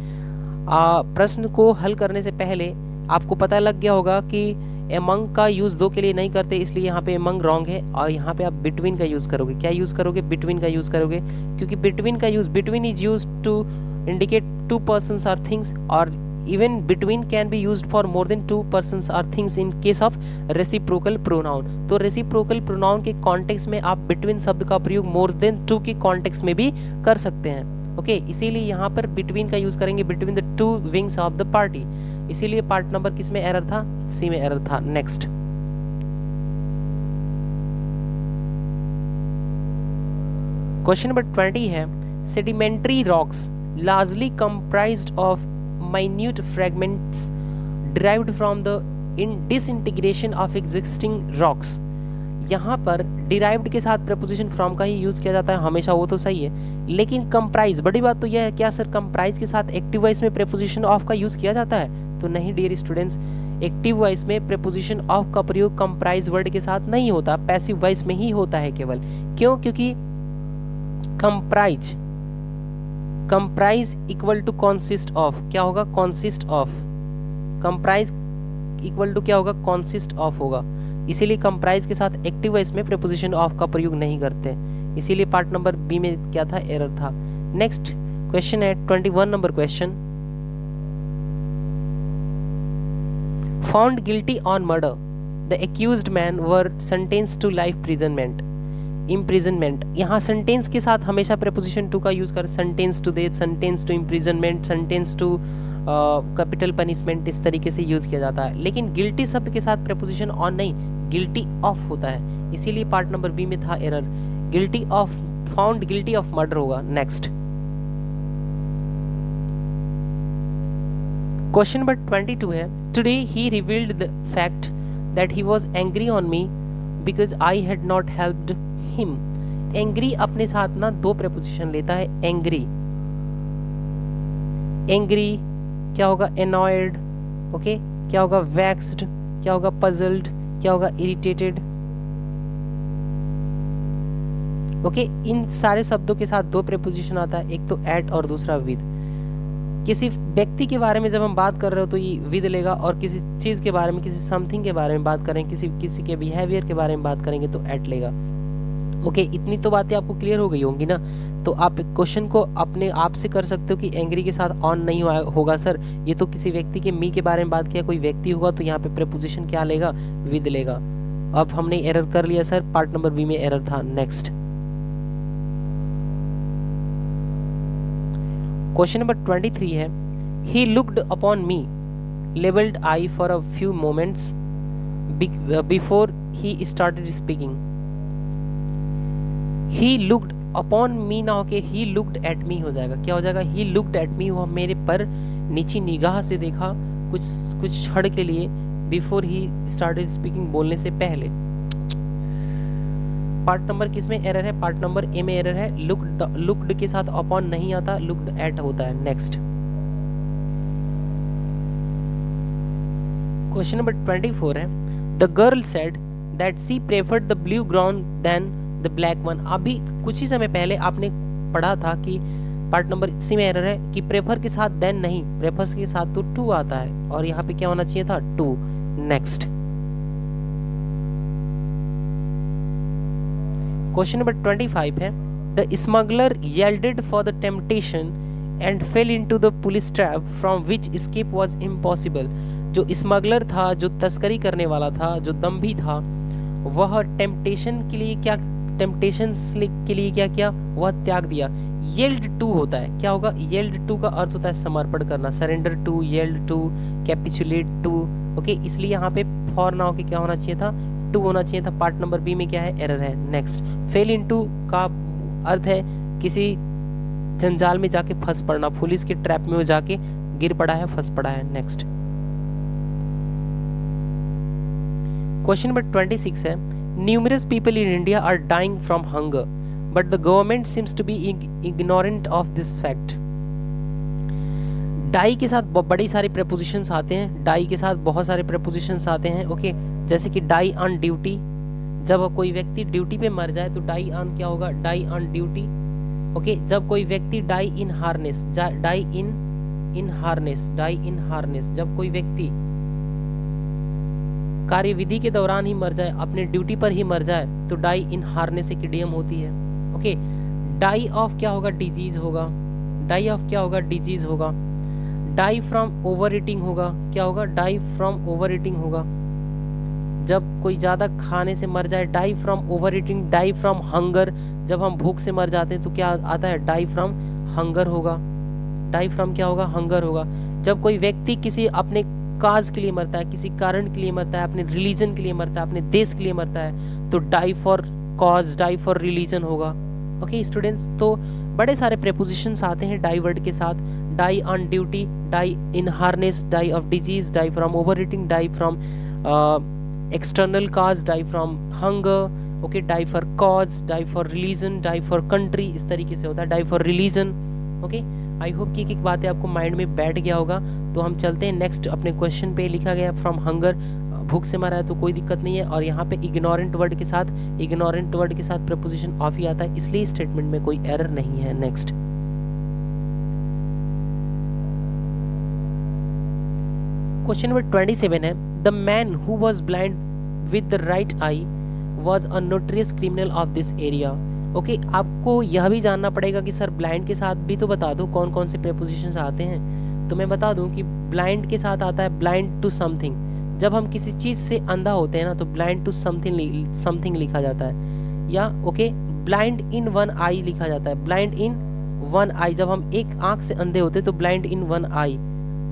प्रश्न को हल करने से पहले आपको पता लग गया होगा कि among का यूज दो के लिए नहीं करते, इसलिए यहाँ पे among रॉन्ग है, और यहाँ पे आप बिटवीन का यूज करोगे। क्या यूज करोगे, बिटवीन का यूज करोगे, क्योंकि between is used to indicate two persons और थिंग्स, और even between can be used for more than two persons or things in case of reciprocal pronoun। तो reciprocal pronoun के कॉन्टेक्स्ट में आप between शब्द का प्रयोग more than two के कॉन्टेक्स्ट में भी कर सकते हैं। ओके, इसीलिए यहाँ पर between का यूज करेंगे, between the two wings of the party। इसीलिए पार्ट नंबर किस में एरर था, सी में एरर था। नेक्स्ट क्वेश्चन नंबर 20 है, sedimentary rocks largely comprised of minute fragments derived from the disintegration of existing rocks। यहाँ पर derived के साथ preposition from का ही यूज किया जाता है हमेशा, वो तो सही है, लेकिन comprise, बड़ी बात तो यह है, क्या सर comprise के साथ एक्टिव वॉइस में preposition of का यूज किया जाता है? तो नहीं डियर स्टूडेंट्स, एक्टिव वॉइस में preposition of का प्रयोग comprise वर्ड के साथ नहीं होता, पैसिव वॉइस में ही होता है केवल। क्यों? क्योंकि comprise equal to consist of, क्या होगा, consist of, comprise equal to क्या होगा, consist of होगा। इसीलिए comprise के साथ एक्टिव वॉइस में preposition of का प्रयोग नहीं करते, इसीलिए पार्ट नंबर बी में क्या था, एरर था। नेक्स्ट क्वेश्चन है 21 number question, found guilty on murder the accused man were sentence to life imprisonment. यहाँ सेंटेंस के साथ हमेशा प्रेपोजिशन टू का यूज कर, sentence to death, sentence to imprisonment, sentence to capital punishment, इस तरीके से यूज किया जाता है। लेकिन गिल्टी शब्द के साथ प्रेपोजिशन ऑन नहीं, गिल्टी ऑफ होता है, इसीलिए पार्ट नंबर बी में था error. Guilty of, found guilty of murder होगा। नेक्स्ट क्वेश्चन नंबर 22 है, today he revealed the fact that he was angry on me because I had not helped him. Angry अपने साथ ना दो preposition लेता है। एंग्री क्या होगा, एनॉयड, ओके, क्या होगा वैक्स्ड, क्या होगा पजल्ड, क्या होगा इरिटेटेड, ओके। इन सारे शब्दों के साथ दो प्रेपोजिशन आता है, एक तो एट और दूसरा विद। किसी व्यक्ति के बारे में जब हम बात कर रहे हो तो ये विद लेगा, और किसी चीज के बारे में, किसी समथिंग के बारे में बात करें, किसी के बिहेवियर के बारे में बात करेंगे तो एट लेगा। ओके, इतनी तो बातें आपको क्लियर हो गई होंगी ना। तो आप क्वेश्चन को अपने आप से कर सकते हो कि एंग्री के साथ ऑन नहीं होगा सर, ये तो किसी व्यक्ति के मी के बारे में बात किया, कोई व्यक्ति होगा तो यहाँ पे प्रेपोजिशन क्या लेगा, विद लेगा। अब हमने एरर कर लिया सर, पार्ट नंबर बी में एरर था। नेक्स्ट क्वेश्चन नंबर 23 है, he looked upon me labelled I for a few moments before he started speaking. He looked upon मी ना होके ही लुक्ड एट मी हो जाएगा। क्या हो जाएगा, ही लुक्ड एट मी, वो मेरे पर नीची निगाह से देखा कुछ क्षण के लिए, बिफोर ही स्टार्टेड स्पीकिंग, बोलने से पहले। पार्ट नंबर किस में एरर है, पार्ट नंबर ए में एरर है। लुक्ड के साथ अपॉन नहीं आता, लुक्ड एट होता है। नेक्स्ट क्वेश्चन नंबर 24 है, the girl said that she preferred the blue ground than the black one. अभी कुछ ही समय पहले आपने पढ़ा था कि पार्ट नंबर सी में एरर है कि प्रेफर के साथ देन नहीं, प्रेफर के साथ तो टू आता है, और यहाँ पे क्या होना चाहिए था, टू। नेक्स्ट क्वेश्चन नंबर 25 है, the smuggler yielded for the temptation and fell into the police trap from which escape was impossible। जो स्मगलर था, जो तस्करी करने वाला था, जो दम्भी था, वह टेम्पटेशन के लिए क्या किया, वह त्याग दिया। येल्ड टू होता है, क्या होगा, येल्ड टू का अर्थ होता है समर्पण करना, surrender to, yield to, capitulate to, okay. इसलिए यहाँ पे फॉर ना होके क्या होना चाहिए था, टू होना चाहिए था। पार्ट नंबर बी में क्या है, एरर है। नेक्स्ट, फेल इनटू का अर्थ है किसी जंजाल में जाके फंस पड़ना, पुलिस के ट्रैप में वो जाके गिर पड़ा है, फंस पड़ा है। नेक्स्ट क्वेश्चन नंबर 26 है, numerous people in India are dying from hunger but the government seems to be ignorant of this fact. Die के साथ बड़ी सारी प्रेपोजिशंस आते हैं, डाई के साथ बहुत सारे प्रेपोजिशंस आते हैं, ओके। जैसे कि डाई ऑन ड्यूटी, जब कोई व्यक्ति ड्यूटी पे मर जाए तो डाई ऑन क्या होगा, डाई ऑन ड्यूटी, ओके। जब कोई व्यक्ति die in harness, die in harness, जब कोई व्यक्ति कार्यविधि के दौरान ही मर जाए, अपने ड्यूटी पर ही मर जाए, तो डाई इन हार्नेस एक इडियम होती है, ओके। डाई ऑफ क्या होगा, डिजीज होगा, डाई ऑफ क्या होगा, डिजीज होगा। डाई फ्रॉम ओवर ईटिंग होगा, क्या होगा, डाई फ्रॉम ओवर ईटिंग होगा। जब कोई ज्यादा खाने से मर जाए, die from overeating. Die from hunger, जब हम भूख से मर जाते हैं तो क्या आता है, डाई फ्रॉम हंगर होगा। डाई फ्रॉम क्या होगा, हंगर होगा। जब कोई व्यक्ति किसी अपने काज के लिए मरता है, किसी कारण के लिए मरता है, अपने रिलीजन के लिए मरता है, अपने देश के लिए मरता है, तो die for cause, die for religion होगा, ओके स्टूडेंट्स। तो बड़े सारे प्रेपोजिशंस आते हैं डाई वर्ड के साथ, die on duty, die in harness, die of disease, die from overeating, die from external cause, die from hunger, okay. Die for cause, die for religion, die for country, इस तरीके से होता है, die for religion, okay. I hope कि एक बातें आपको mind में बैठ गया होगा। तो हम चलते हैं नेक्स्ट अपने क्वेश्चन पे। लिखा गया फ्रॉम हंगर, भूख से मरा है तो कोई दिक्कत नहीं है, और यहाँ पे इग्नोरेंट वर्ड के साथ प्रीपोजिशन ऑफ ही आता है, इसलिए स्टेटमेंट में कोई एरर नहीं है। नेक्स्ट क्वेश्चन नंबर 27 है, the man who was blind with the right I was a notorious criminal of this area। Okay आपको यह भी जानना पड़ेगा कि सर ब्लाइंड के साथ भी तो बता दो कौन कौन से प्रेपोजिशंस आते हैं। तो मैं बता दूं कि ब्लाइंड के साथ आता है ब्लाइंड टू समथिंग। जब हम किसी चीज़ से अंधा होते हैं ना तो ब्लाइंड टू समथिंग लिखा जाता है। या ओके ब्लाइंड इन वन आई लिखा जाता है, ब्लाइंड इन वन आई। जब हम एक आंख से अंधे होते हैं तो ब्लाइंड इन वन आई।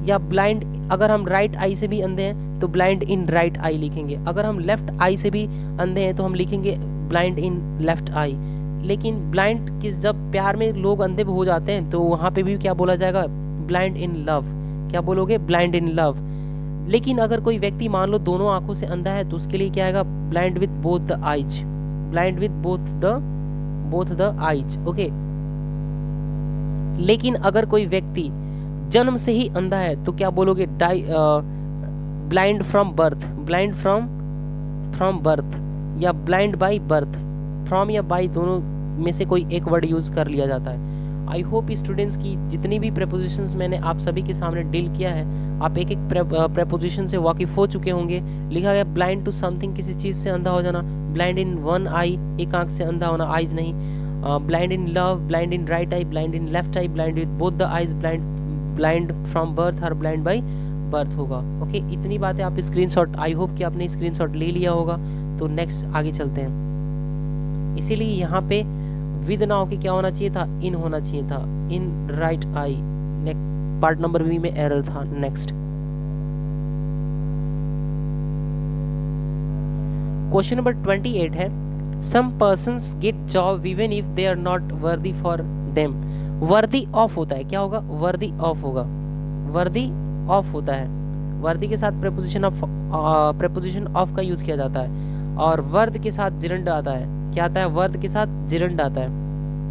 या ब्लाइंड अगर हम राइट आई से भी अंधे हैं तो ब्लाइंड इन राइट आई लिखेंगे। अगर हम लेफ्ट आई से भी अंधे हैं तो हम लिखेंगे ब्लाइंड इन लेफ्ट आई। लेकिन ब्लाइंड किस जब प्यार में लोग अंधे हो जाते हैं तो वहाँ पे भी क्या बोला जाएगा, ब्लाइंड इन लव। क्या बोलोगे, ब्लाइंड इन लव। लेकिन अगर कोई व्यक्ति मान लो दोनों आंखों से अंधा है तो उसके लिए क्या आएगा, blind with both the eyes, blind with both the eyes. Okay लेकिन अगर कोई व्यक्ति जन्म से ही अंधा है तो क्या बोलोगे, blind from birth, blind from birth या ब्लाइंड बाय बर्थ। फ्रॉम या बाय दोनों में से कोई एक वर्ड यूज कर लिया जाता है। आई होप स्टूडेंट्स की जितनी भी प्रेपोजिशंस मैंने आप सभी के सामने डील किया है आप एक एक प्रेपोजिशन से वाकिफ हो चुके होंगे। लिखा गया ब्लाइंड टू समथिंग, किसी चीज़ से अंधा हो जाना, ब्लाइंड इन वन आई, एक आंख से अंधा होना, आइज नहीं। Blind in love, blind in right I, blind in left I, blind with both the eyes, blind from birth और ब्लाइंड बाय बर्थ होगा। ओके इतनी बातें आप स्क्रीनशॉट, आई होप कि आपने स्क्रीनशॉट ले लिया होगा। तो नेक्स्ट आगे चलते हैं। इसीलिए यहाँ पे विद ना होके क्या होना चाहिए था, इन होना चाहिए था, in right eye. Part number B में एरर था। नेक्स्ट क्वेश्चन नंबर 28 है, some persons get job even if they are not worthy for them. Worthy of होता है, क्या होगा, वर्दी ऑफ होगा, वर्दी ऑफ होता है। वर्दी के साथ प्रेपोजिशन ऑफ का यूज किया जाता है और वर्द के साथ जिरंड आता है। क्या आता है, वर्द के साथ जिरंड आता है,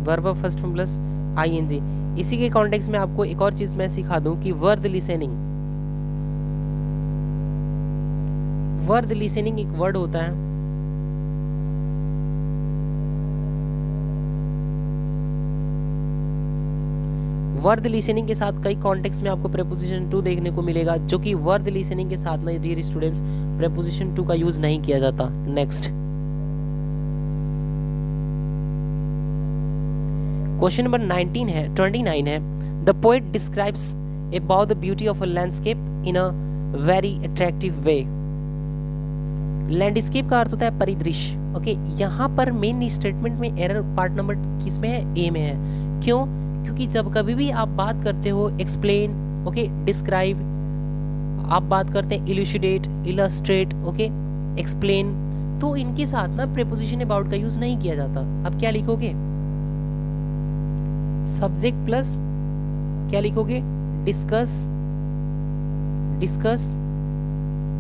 verb first form plus ING. इसी के कॉन्टेक्स्ट में आपको एक और चीज मैं सिखा दूं कि वर्ड लिसनिंग, वर्ड लिसनिंग एक वर्ड होता है। वर्ड लिसनिंग के साथ कई कॉन्टेक्स्ट में आपको प्रेपोजिशन टू देखने को मिलेगा, जो कि वर्ड लिसनिंग के साथ में डियर स्टूडेंट्स प्रेपोजिशन टू का यूज नहीं किया जाता। नेक्स्ट क्वेश्चन नंबर 29 है, the poet describes about the beauty of a landscape in a very attractive way. Landscape का अर्थ होता है परिदृश्य। ओके यहाँ पर मेन स्टेटमेंट में एरर पार्ट नंबर किस में है, ए में है। क्यों, क्योंकि जब कभी भी आप बात करते हो एक्सप्लेन, ओके डिस्क्राइब, आप बात करते हैं इल्यूसिडेट, इलस्ट्रेट, ओके एक्सप्लेन, तो इनके साथ ना प्रेपोजिशन अबाउट का यूज नहीं किया जाता। अब क्या लिखोगे, सब्जेक्ट प्लस क्या लिखोगे, discuss,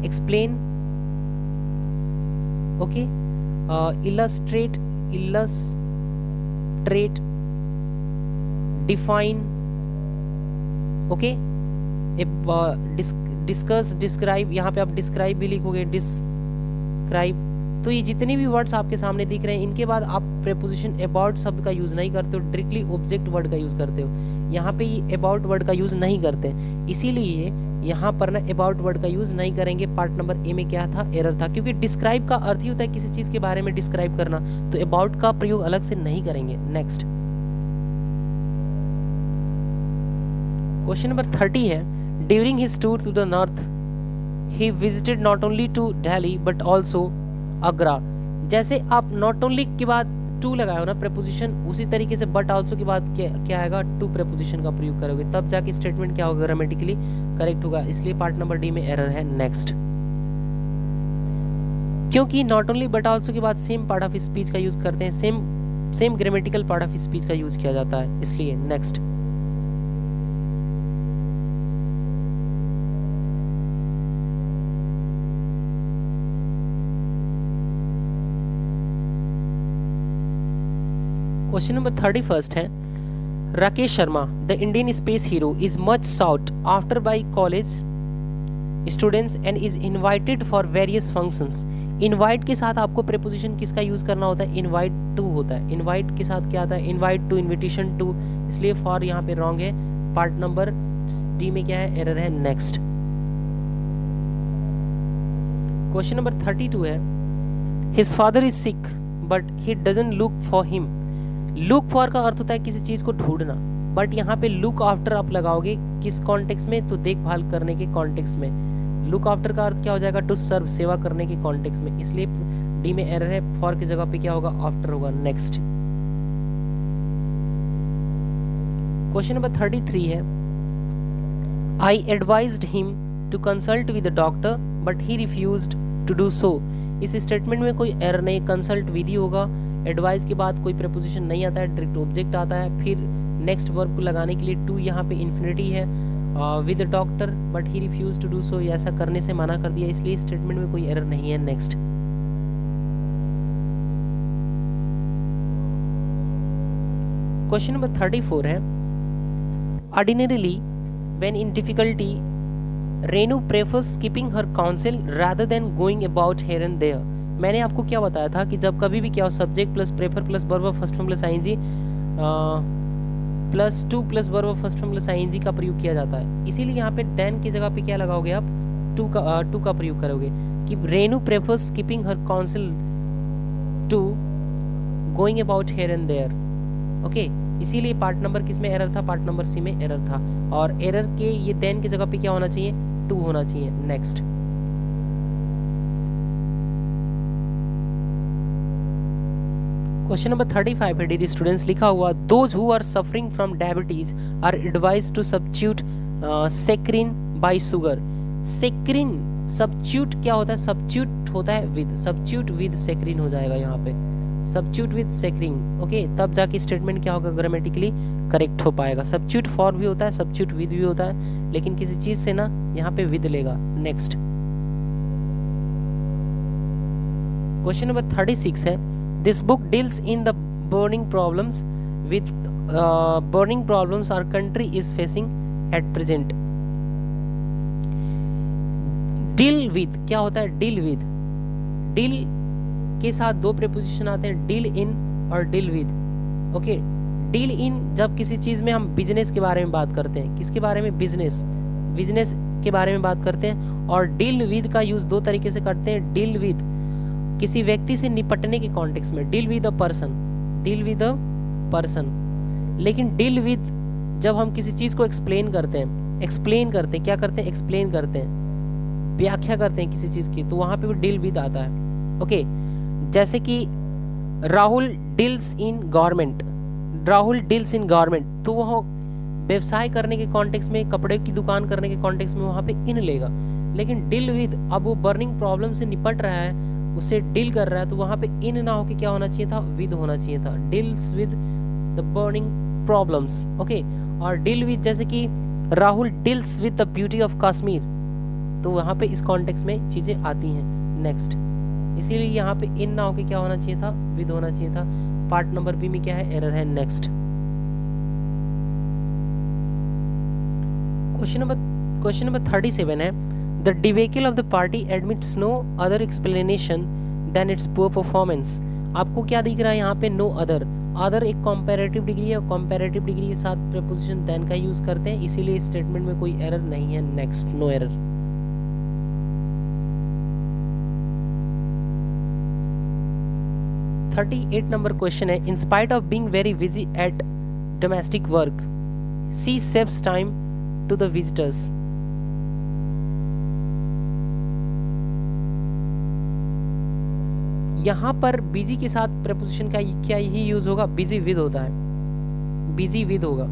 explain, okay illustrate, define, okay discuss, describe. यहाँ पे आप डिस्क्राइब भी लिखोगे, डिस्क्राइब। तो ये जितने भी वर्ड्स आपके सामने दिख रहे हैं इनके बाद आप प्रेपोजिशन अबाउट शब्द का यूज नहीं करते हो, डायरेक्टली ऑब्जेक्ट वर्ड का यूज करते हो। यहाँ पे ये अबाउट वर्ड का यूज नहीं करते, इसीलिए यहाँ पर ना अबाउट वर्ड का यूज नहीं करेंगे। पार्ट नंबर ए में क्या था, एरर था, क्योंकि डिस्क्राइब का अर्थ ही होता है किसी चीज के बारे में डिस्क्राइब करना, तो अबाउट का प्रयोग अलग से नहीं करेंगे। नेक्स्ट क्वेश्चन नंबर 30 है, during his tour to the north he visited not only to Delhi but also Agra. जैसे आप नॉट ओनली के बाद टू लगाए हो ना प्रेपोजिशन, उसी तरीके से बट आल्सो के बाद क्या आएगा, टू प्रेपोजिशन का प्रयोग करोगे, तब जाके स्टेटमेंट क्या होगा, ग्रामेटिकली करेक्ट होगा। इसलिए पार्ट नंबर डी में एरर है। नेक्स्ट क्योंकि नॉट ओनली बट आल्सो के बाद सेम पार्ट ऑफ स्पीच का यूज करते हैं, same grammatical part of speech का यूज किया जाता है, इसलिए। नेक्स्ट क्वेश्चन नंबर 31 है, Rakesh Sharma the Indian space hero is much sought after by college students and is invited for various functions. Invite के साथ आपको प्रेपोजिशन किसका यूज करना होता है, इनवाइट टू होता है। इनवाइट के साथ क्या आता है, इनवाइट टू, इन्विटेशन टू, इसलिए फॉर यहाँ पे रॉन्ग है। पार्ट नंबर डी में क्या है, एरर है। नेक्स्ट क्वेश्चन नंबर 32 है, his father is sick but he doesn't look for him. Look for का अर्थ होता है किसी चीज को ढूंढना, बट यहाँ पे लुक आफ्टर आप लगाओगे किस कॉन्टेक्स्ट में, तो देखभाल करने के कॉन्टेक्स्ट में। लुक आफ्टर का अर्थ क्या हो जाएगा, टू सर्व, सेवा करने के कॉन्टेक्स्ट में, इसलिए डी में एरर है, फॉर की जगह पे क्या होगा, आफ्टर होगा। नेक्स्ट क्वेश्चन नंबर 33 है, I advised him to consult with the doctor but he refused to do so. इस स्टेटमेंट में कोई एरर नहीं, कंसल्ट विद ही होगा, एडवाइस के बाद कोई प्रीपोजिशन नहीं आता है, डायरेक्ट ऑब्जेक्ट आता है, फिर नेक्स्ट वर्ब को लगाने के लिए टू यहाँ पे इन्फिनिटी है, with the doctor but he refuse to do so, ऐसा करने से मना कर दिया, इसलिए स्टेटमेंट में कोई एरर नहीं है। नेक्स्ट क्वेश्चन नंबर 34 है, ordinarily when in difficulty Renu prefers skipping her council rather than going about here and there. मैंने आपको क्या बताया था कि जब कभी भी क्या हो, subject plus prefer plus verb first form plus ING plus to plus verb first form plus ING का प्रयोग किया जाता है, इसीलिए यहाँ पे देन की जगह पे क्या लगाओगे आप, टू का प्रयोग करोगे कि Renu prefers skipping her council to going about here and there. Okay, इसीलिए पार्ट नंबर किस में एरर था, पार्ट नंबर सी में एरर था, और एरर के ये देन की जगह पे क्या होना चाहिए, टू होना चाहिए। नेक्स्ट क्वेश्चन नंबर 35 है, डियर स्टूडेंट्स, लिखा हुआ those who are suffering from diabetes are advised to substitute saccharin by sugar. Saccharin substitute क्या होता है, सब्स्टिट्यूट होता है विद, सब्स्टिट्यूट विद सेक्रिन हो जाएगा यहाँ पे, सब्स्टिट्यूट विद सेक्रिन। ओके, तब जाके स्टेटमेंट क्या होगा, ग्रामेटिकली करेक्ट हो पाएगा। सब्स्टिट्यूट फॉर भी होता है, सब्स्टिट्यूट विद भी होता है, लेकिन किसी चीज से ना यहाँ पे विद लेगा। नेक्स्ट क्वेश्चन नंबर 36 है, this book deals in the burning problems with burning problems our country is facing at present. Deal with क्या होता है, डील विद, डील के साथ दो प्रीपोजिशन आते हैं, डील इन और deal with. Okay, deal in जब किसी चीज में हम बिजनेस के बारे में बात करते हैं, किसके बारे में, बिजनेस, बिजनेस के बारे में बात करते हैं, और डील विद का यूज दो तरीके से करते हैं, डील विद किसी व्यक्ति से निपटने के कॉन्टेक्स्ट में, deal with a person, deal with a person. लेकिन डील विद जब हम किसी चीज को एक्सप्लेन करते हैं, एक्सप्लेन करते हैं, क्या करते हैं, एक्सप्लेन करते हैं, व्याख्या करते हैं किसी चीज की, तो वहां पे भी डील विद आता है। ओके, जैसे कि Rahul deals in government, Rahul deals in government, तो वह व्यवसाय करने के कॉन्टेक्स्ट में, कपड़े की दुकान करने के कॉन्टेक्स्ट में वहां पे इन लेगा। लेकिन डील विद, अब वो बर्निंग प्रॉब्लम से निपट रहा है, उससे डील कर रहा है, तो वहां पे इन ना होके क्या होना चाहिए था, विद होना चाहिए था, deals with the burning problems. Okay, और डील विद जैसे कि Rahul deals with the beauty of Kashmir, तो वहां पे इस कॉन्टेक्स्ट में चीजें आती हैं। नेक्स्ट, इसीलिए यहाँ पे इन ना होके क्या होना चाहिए था, विद होना चाहिए था। पार्ट नंबर बी में क्या है, एरर है। नेक्स्ट क्वेश्चन नंबर 37 है, the debacle of the party admits no other explanation than its poor performance. आपको क्या दिख रहा है यहाँ पे, नो अदर, अदर एक कंपैरेटिव डिग्री है, कंपैरेटिव डिग्री के साथ प्रीपोजिशन देन का यूज करते हैं, इसीलिए स्टेटमेंट में कोई एरर नहीं है। Next, no error. $38 number question है, in spite of being very busy at domestic work she saves time to the visitors. यहां पर बिजी के साथ प्रीपोजिशन का क्या ही यूज होगा, बिजी विद होता है, बिजी विद होगा,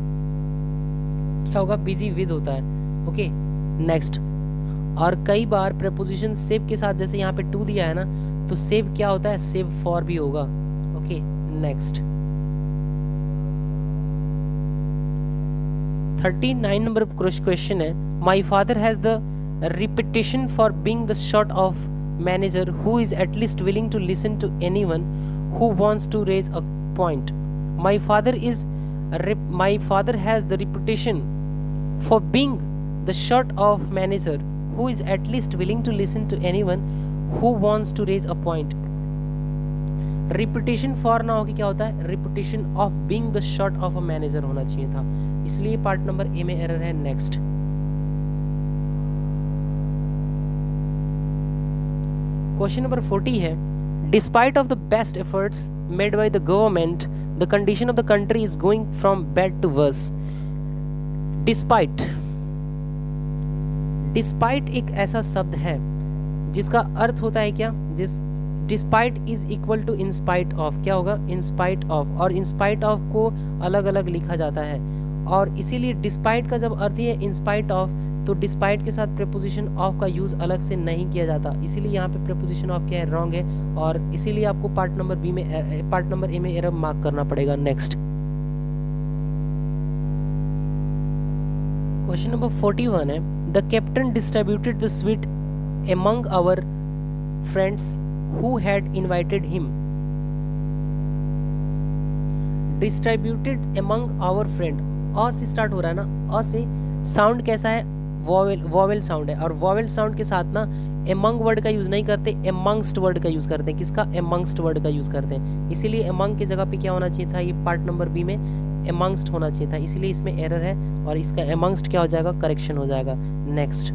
क्या होगा, बिजी विद होता है। ओके, नेक्स्ट, और कई बार प्रीपोजिशन सेव के साथ, जैसे यहाँ पे टू दिया है ना, तो सेव क्या होता है, सेव फॉर भी होगा। ओके, नेक्स्ट 39 नंबर क्वेश्चन है, my father has the reputation for being the sort of manager who is at least willing to listen to anyone who wants to raise a point. My father has the reputation for being the sort of manager who is at least willing to listen to anyone who wants to raise a point. Reputation for ना होके क्या होता है, reputation of being the sort of a manager होना चाहिए था, इसलिए part number A में एरर है. नेक्स्ट क्वेश्चन नंबर 40 है, despite of the best efforts made by the government the condition of the country is going from bad to worse. Despite, despite एक ऐसा शब्द है जिसका अर्थ होता है क्या, despite is equal to in spite of. क्या होगा, इन स्पाइट ऑफ, और इन स्पाइट ऑफ को अलग अलग लिखा जाता है, और इसीलिए डिस्पाइट का जब अर्थ है इन स्पाइट ऑफ, तो डिस्पाइट के साथ प्रीपोजिशन ऑफ का यूज अलग से नहीं किया जाता, इसीलिए यहाँ पे प्रीपोजिशन ऑफ क्या है, रॉन्ग है, और इसीलिए आपको पार्ट नंबर बी में, पार्ट नंबर ए में एरर मार्क करना पड़ेगा। नेक्स्ट क्वेश्चन नंबर 41 है, the captain distributed the sweet among our friends who had invited him। distributed among our friend, अ से स्टार्ट हो रहा है ना, अ से साउंड कैसा है, वॉवेल साउंड है, और वॉवेल साउंड के साथ ना among वर्ड का यूज नहीं करते, amongst वर्ड का यूज करते हैं। किसका, amongst वर्ड का यूज करते हैं, इसीलिए among की जगह पे क्या होना चाहिए था, ये पार्ट नंबर बी में amongst होना चाहिए था, इसीलिए इसमें एरर है, और इसका amongst क्या हो जाएगा, करेक्शन हो जाएगा। नेक्स्ट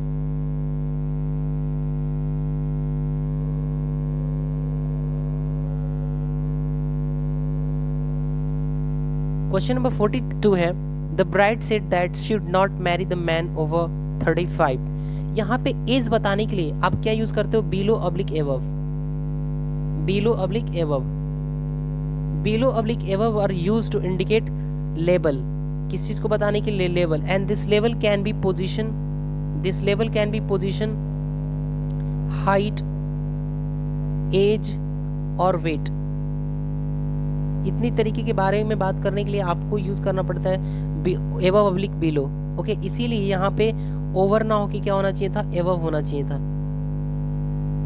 क्वेश्चन नंबर 42 है, the bride said that she would not marry the man over 35। यहाँ पे एज बताने के लिए आप क्या यूज करते हो, below oblique above, below oblique above, below oblique above are used to indicate label, किस चीज को बताने के लिए, label, and this level can be position, this level can be position, height, age और वेट। इतनी तरीके के बारे में बात करने के लिए आपको यूज करना पड़ता है एबव ऑब्लिक बिलो। ओके, इसीलिए यहाँ पे ओवर ना होके क्या होना चाहिए था, एबव होना चाहिए था,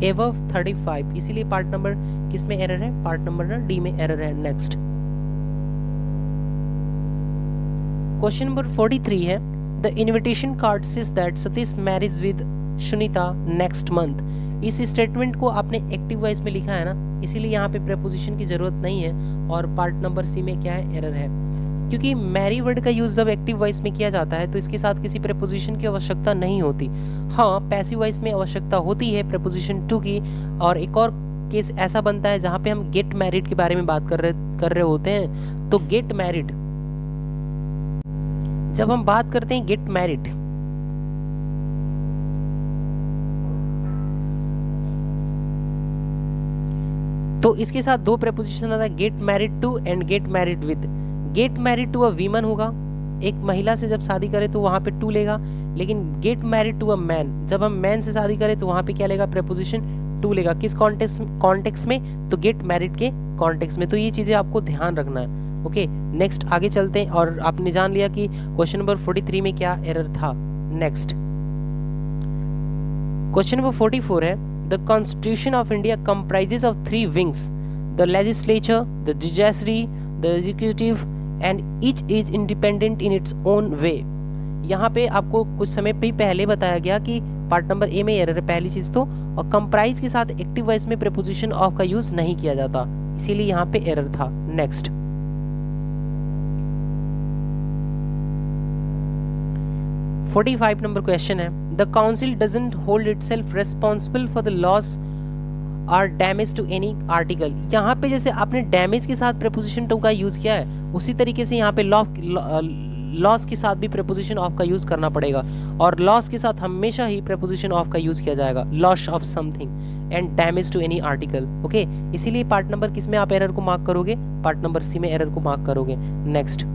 एबव 35, इसीलिए पार्ट नंबर किस में एरर है, पार्ट नंबर ना डी में एरर है। नेक्स्ट क्वेश्चन नंबर 43 है, the invitation card says that Satish marriage with Sunita next month. इस स्टेटमेंट को आपने एक्टिव वॉइस में लिखा है ना, इसीलिए यहाँ पे प्रेपोजिशन की जरूरत नहीं है, और पार्ट नंबर सी में क्या है, एरर है, क्योंकि मैरी वर्ड का यूज जब एक्टिव वॉइस में किया जाता है तो इसके साथ किसी प्रेपोजिशन की आवश्यकता नहीं होती। हाँ, पैसिव वॉइस में आवश्यकता होती है प्रेपोजिशन टू की, और एक और केस ऐसा बनता है जहाँ पे हम गेट मैरिड के बारे में बात कर रहे होते हैं। तो गेट मैरिड, जब हम बात करते हैं गेट मैरिड, तो इसके साथ दो प्रेपोजिशन आता है, get married to and get married with. Get married to a women होगा, एक महिला से जब शादी करे तो वहां पे टू लेगा, लेकिन get married to a man, जब हम मैन से शादी करें तो वहां पे क्या लेगा, प्रेपोजिशन टू लेगा। किस कॉन्टेक्स्ट में, तो गेट मैरिड के कॉन्टेक्स्ट में। तो ये चीजें आपको ध्यान रखना है। ओके, नेक्स्ट आगे चलते हैं, और आपने जान लिया कि क्वेश्चन नंबर 43 में क्या एरर था। नेक्स्ट क्वेश्चन नंबर 44 है, The Constitution of India comprises of 3 wings: the legislature, the judiciary, the executive, and each is independent in its own way। यहाँ पे आपको कुछ समय पे पहले बताया गया कि पार्ट नंबर ए में एरर है, पहली चीज तो, और कंप्राइज के साथ एक्टिव वॉइस में प्रीपोजिशन ऑफ का यूज नहीं किया जाता, इसीलिए यहाँ पे एरर था। नेक्स्ट 45 नंबर क्वेश्चन है, the council doesn't hold itself responsible for the loss or damage to any article. यहाँ पे जैसे आपने डैमेज के साथ प्रीपोजिशन टू का यूज किया है, उसी तरीके से यहाँ पे लॉस के साथ भी प्रीपोजिशन ऑफ का यूज करना पड़ेगा, और लॉस के साथ हमेशा ही प्रीपोजिशन ऑफ का यूज किया जाएगा, loss of something and damage to any article. Okay, इसीलिए पार्ट नंबर किस में आप एरर को मार्क करोगे, पार्ट नंबर सी में एरर को मार्क करोगे। नेक्स्ट,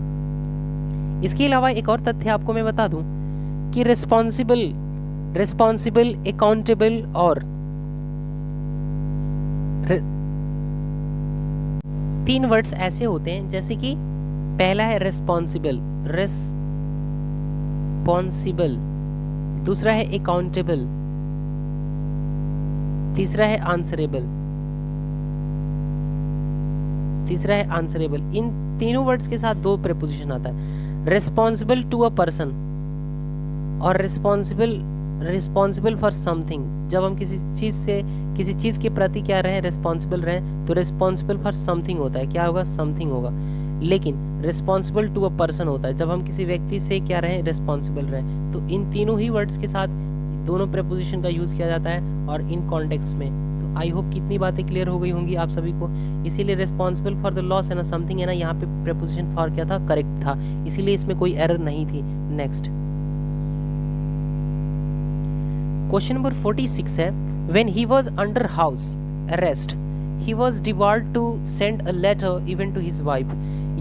इसके अलावा एक और तथ्य आपको मैं बता दूं कि रिस्पॉन्सिबल, अकाउंटेबल और 3 वर्ड्स ऐसे होते हैं, जैसे कि पहला है रिस्पॉन्सिबल, दूसरा है अकाउंटेबल, तीसरा है आंसरेबल। इन तीनों वर्ड्स के साथ 2 प्रीपोजिशन आता है, रिस्पॉन्सिबल टू अ पर्सन और रिस्पॉन्सिबल फॉर समथिंग। जब हम किसी चीज के प्रति क्या रहे, रिस्पॉन्सिबल रहे, तो रिस्पॉन्सिबल फॉर समथिंग होता है, क्या होगा, समथिंग होगा। लेकिन रिस्पॉन्सिबल टू अ पर्सन होता है जब हम किसी व्यक्ति से क्या रहे, रिस्पॉन्सिबल रहे। तो इन तीनों ही वर्ड्स के साथ दोनों प्रीपोजिशन का यूज किया जाता है, और इन कॉन्टेक्स्ट में। तो आई होप कितनी बातें क्लियर हो गई होंगी आप सभी को। इसीलिए रिस्पॉन्सिबल फॉर द लॉस है ना समथिंग है ना, यहाँ पे प्रेपोजिशन फॉर क्या था, करेक्ट था, इसीलिए इसमें कोई एरर नहीं थी। नेक्स्ट क्वेश्चन नंबर 46 है, when he was under house arrest he was debarred to send a letter even to his wife.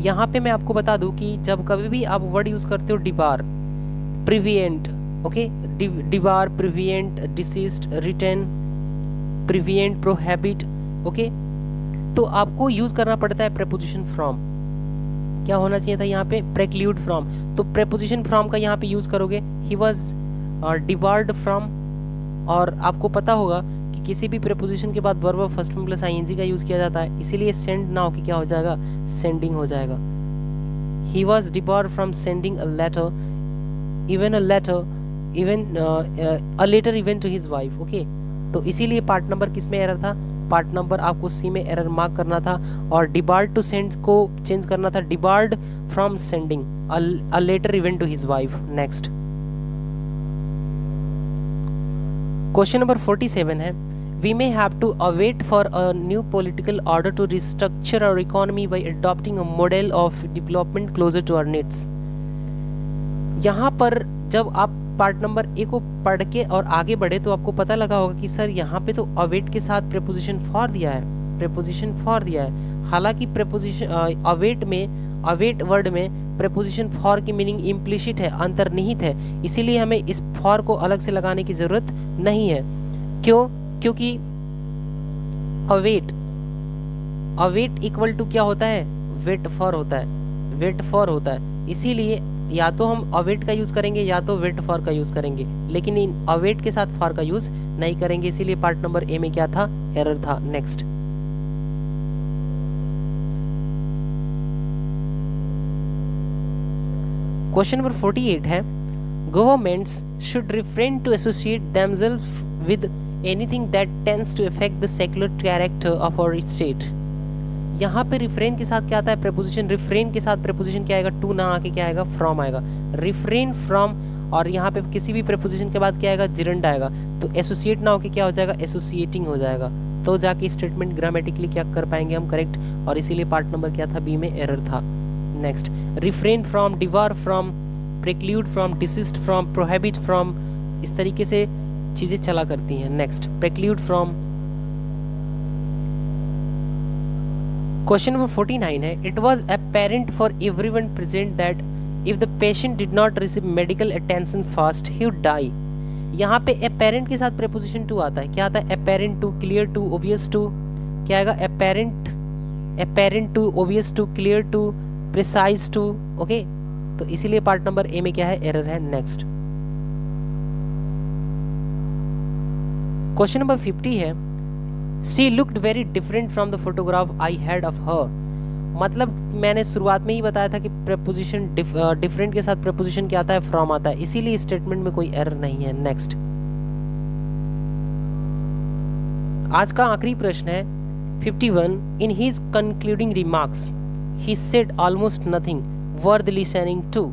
यहाँ पे मैं आपको बता दूं कि जब कभी भी आप वर्ड यूज करते हो debar, prevent, okay, debar, prevent, desist, refrain, prevent, prohibit, okay, तो आपको यूज करना पड़ता है प्रेपोजिशन फ्रॉम। क्या होना चाहिए था यहाँ पे, प्रेक्ल्यूड फ्रॉम, तो प्रेपोजिशन फ्रॉम का यहाँ पे यूज करोगे, ही वाज डिबार्ड फ्रॉम। और आपको पता होगा कि किसी भी प्रेपोजिशन के बाद verb first form plus ING का यूज किया जाता है, इसीलिए सेंड ना होके क्या हो जाएगा, सेंडिंग हो जाएगा। He was debarred from sending a letter even to his wife, okay. तो इसीलिए पार्ट नंबर किस में एरर था, पार्ट नंबर आपको सी में एरर मार्क करना था, और डिबार्ड टू सेंड को चेंज करना था debarred from sending a letter even to his wife. Next question number 47 है, we may have to await for a new political order to restructure our economy by adopting a model of development closer to our needs। यहाँ पर जब आप part number ए को पढ़ के और आगे बढ़े तो आपको पता लगा होगा कि सर यहाँ पे तो अवेट के साथ प्रेपोजिशन फॉर दिया है, प्रेपोजिशन फॉर दिया है। हालांकि प्रेपोजिशन अवेट वर्ड में प्रेपोजिशन फॉर की मीनिंग इम्प्लिसिट है, अंतर्निहित है, इसीलिए हमें इस फॉर को अलग से लगाने की जरूरत नहीं है। क्यों? क्योंकि अवेट इक्वल टू क्या होता है, वेट फॉर होता है, वेट फॉर होता है। इसीलिए या तो हम अवेट का यूज करेंगे या तो वेट फॉर का यूज करेंगे, लेकिन इन अवेट के साथ फॉर का यूज नहीं करेंगे, इसीलिए पार्ट नंबर ए में क्या था, एरर था। नेक्स्ट क्वेश्चन नंबर 48 है, governments should refrain to associate themselves with anything that tends to affect the secular character of our state. यहाँ पे रिफ्रेन के साथ क्या आता है, प्रेपोजिशन, रिफ्रेन के साथ प्रेपोजिशन क्या आएगा, टू ना आके क्या आएगा, फ्रॉम आएगा, रिफ्रेन फ्रॉम, और यहाँ पे किसी भी प्रेपोजिशन के बाद क्या आएगा, जिरंड आएगा, तो एसोसिएट ना होके क्या हो जाएगा, एसोसिएटिंग हो जाएगा, तो जाके स्टेटमेंट ग्रामेटिकली क्या कर पाएंगे हम, करेक्ट, और इसीलिए पार्ट नंबर क्या था, बी में एरर था। Next refrain from, debar from, preclude from, desist from, prohibit from, इस तरीके से चीजें चला करती हैं। Next preclude from. Question number 49 है, it was apparent for everyone present that if the patient did not receive medical attention fast he would die। यहाँ पे apparent के साथ preposition to आता है, क्या आता है, apparent to, clear to, obvious to, क्या आएगा, apparent to, obvious to, clear to, precise to, okay, तो इसीलिए पार्ट नंबर ए में क्या है, एरर है। नेक्स्ट क्वेश्चन नंबर 50 है, she looked very different from the photograph I had of her. मतलब मैंने शुरुआत में ही बताया था कि प्रेपोजिशन डिफरेंट के साथ प्रेपोजिशन क्या आता है, फ्रॉम आता है, इसीलिए स्टेटमेंट में कोई एरर नहीं है। नेक्स्ट आज का आखिरी प्रश्न है 51, in his concluding remarks he said almost nothing worth listening to.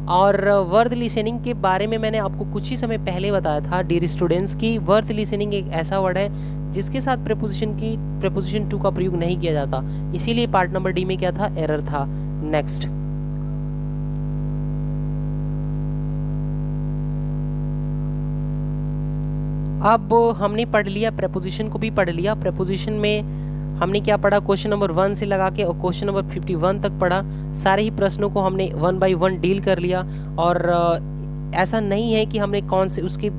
और वर्थ लिसनिंग के बारे में मैंने आपको कुछ ही समय पहले बताया था डियर स्टूडेंट्स की वर्थ लिसनिंग एक ऐसा वर्ड है जिसके साथ प्रेपोजिशन टू का प्रयोग नहीं किया जाता, इसीलिए पार्ट नंबर डी में क्या था, एरर था। नेक्स्ट अब हमने पढ़ लिया, प्रेपोजिशन को भी पढ़ लिया। प्रेपोजिशन में हमने क्या पढ़ा, क्वेश्चन नंबर 1 से लगा के और क्वेश्चन नंबर 51 तक पढ़ा। सारे ही प्रश्नों को हमने 1 बाय 1 डील कर लिया, और ऐसा नहीं है कि हमने कौन से उसके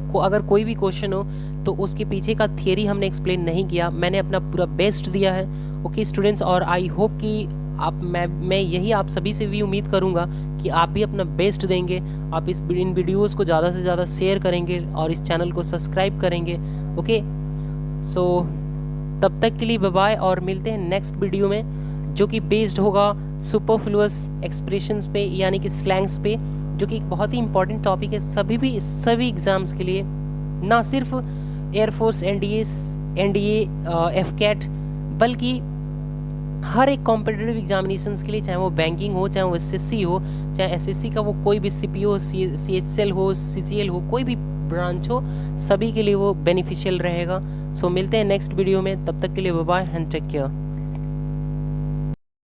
को अगर कोई भी क्वेश्चन हो तो उसके पीछे का थियरी हमने एक्सप्लेन नहीं किया, मैंने अपना पूरा बेस्ट दिया है। ओके स्टूडेंट्स, और आई होप कि मैं यही आप सभी से भी उम्मीद करूंगा कि आप भी अपना बेस्ट देंगे, आप इन वीडियोस को ज़्यादा से ज़्यादा शेयर करेंगे और इस चैनल को सब्सक्राइब करेंगे। ओके सो तब तक के लिए बाय बाय, और मिलते हैं नेक्स्ट वीडियो में जो कि बेस्ड होगा सुपरफ्लुअस एक्सप्रेशंस पे, यानी कि स्लैंग्स पे, जो कि एक बहुत ही इंपॉर्टेंट टॉपिक है सभी एग्जाम्स के लिए, ना सिर्फ एयरफोर्स, एनडीए, एफकेट, बल्कि हर एक कॉम्पिटिटिव एग्जामिनेशंस के लिए, चाहे वो बैंकिंग हो, चाहे वो एसएससी हो, चाहे एसएससी का वो कोई भी सीपीओ, सीएचएल हो, सीजीएल हो, कोई भी ब्रांच हो, सभी के लिए वो बेनिफिशियल रहेगा। सो मिलते हैं नेक्स्ट वीडियो में, तब तक के लिए bye bye and take care.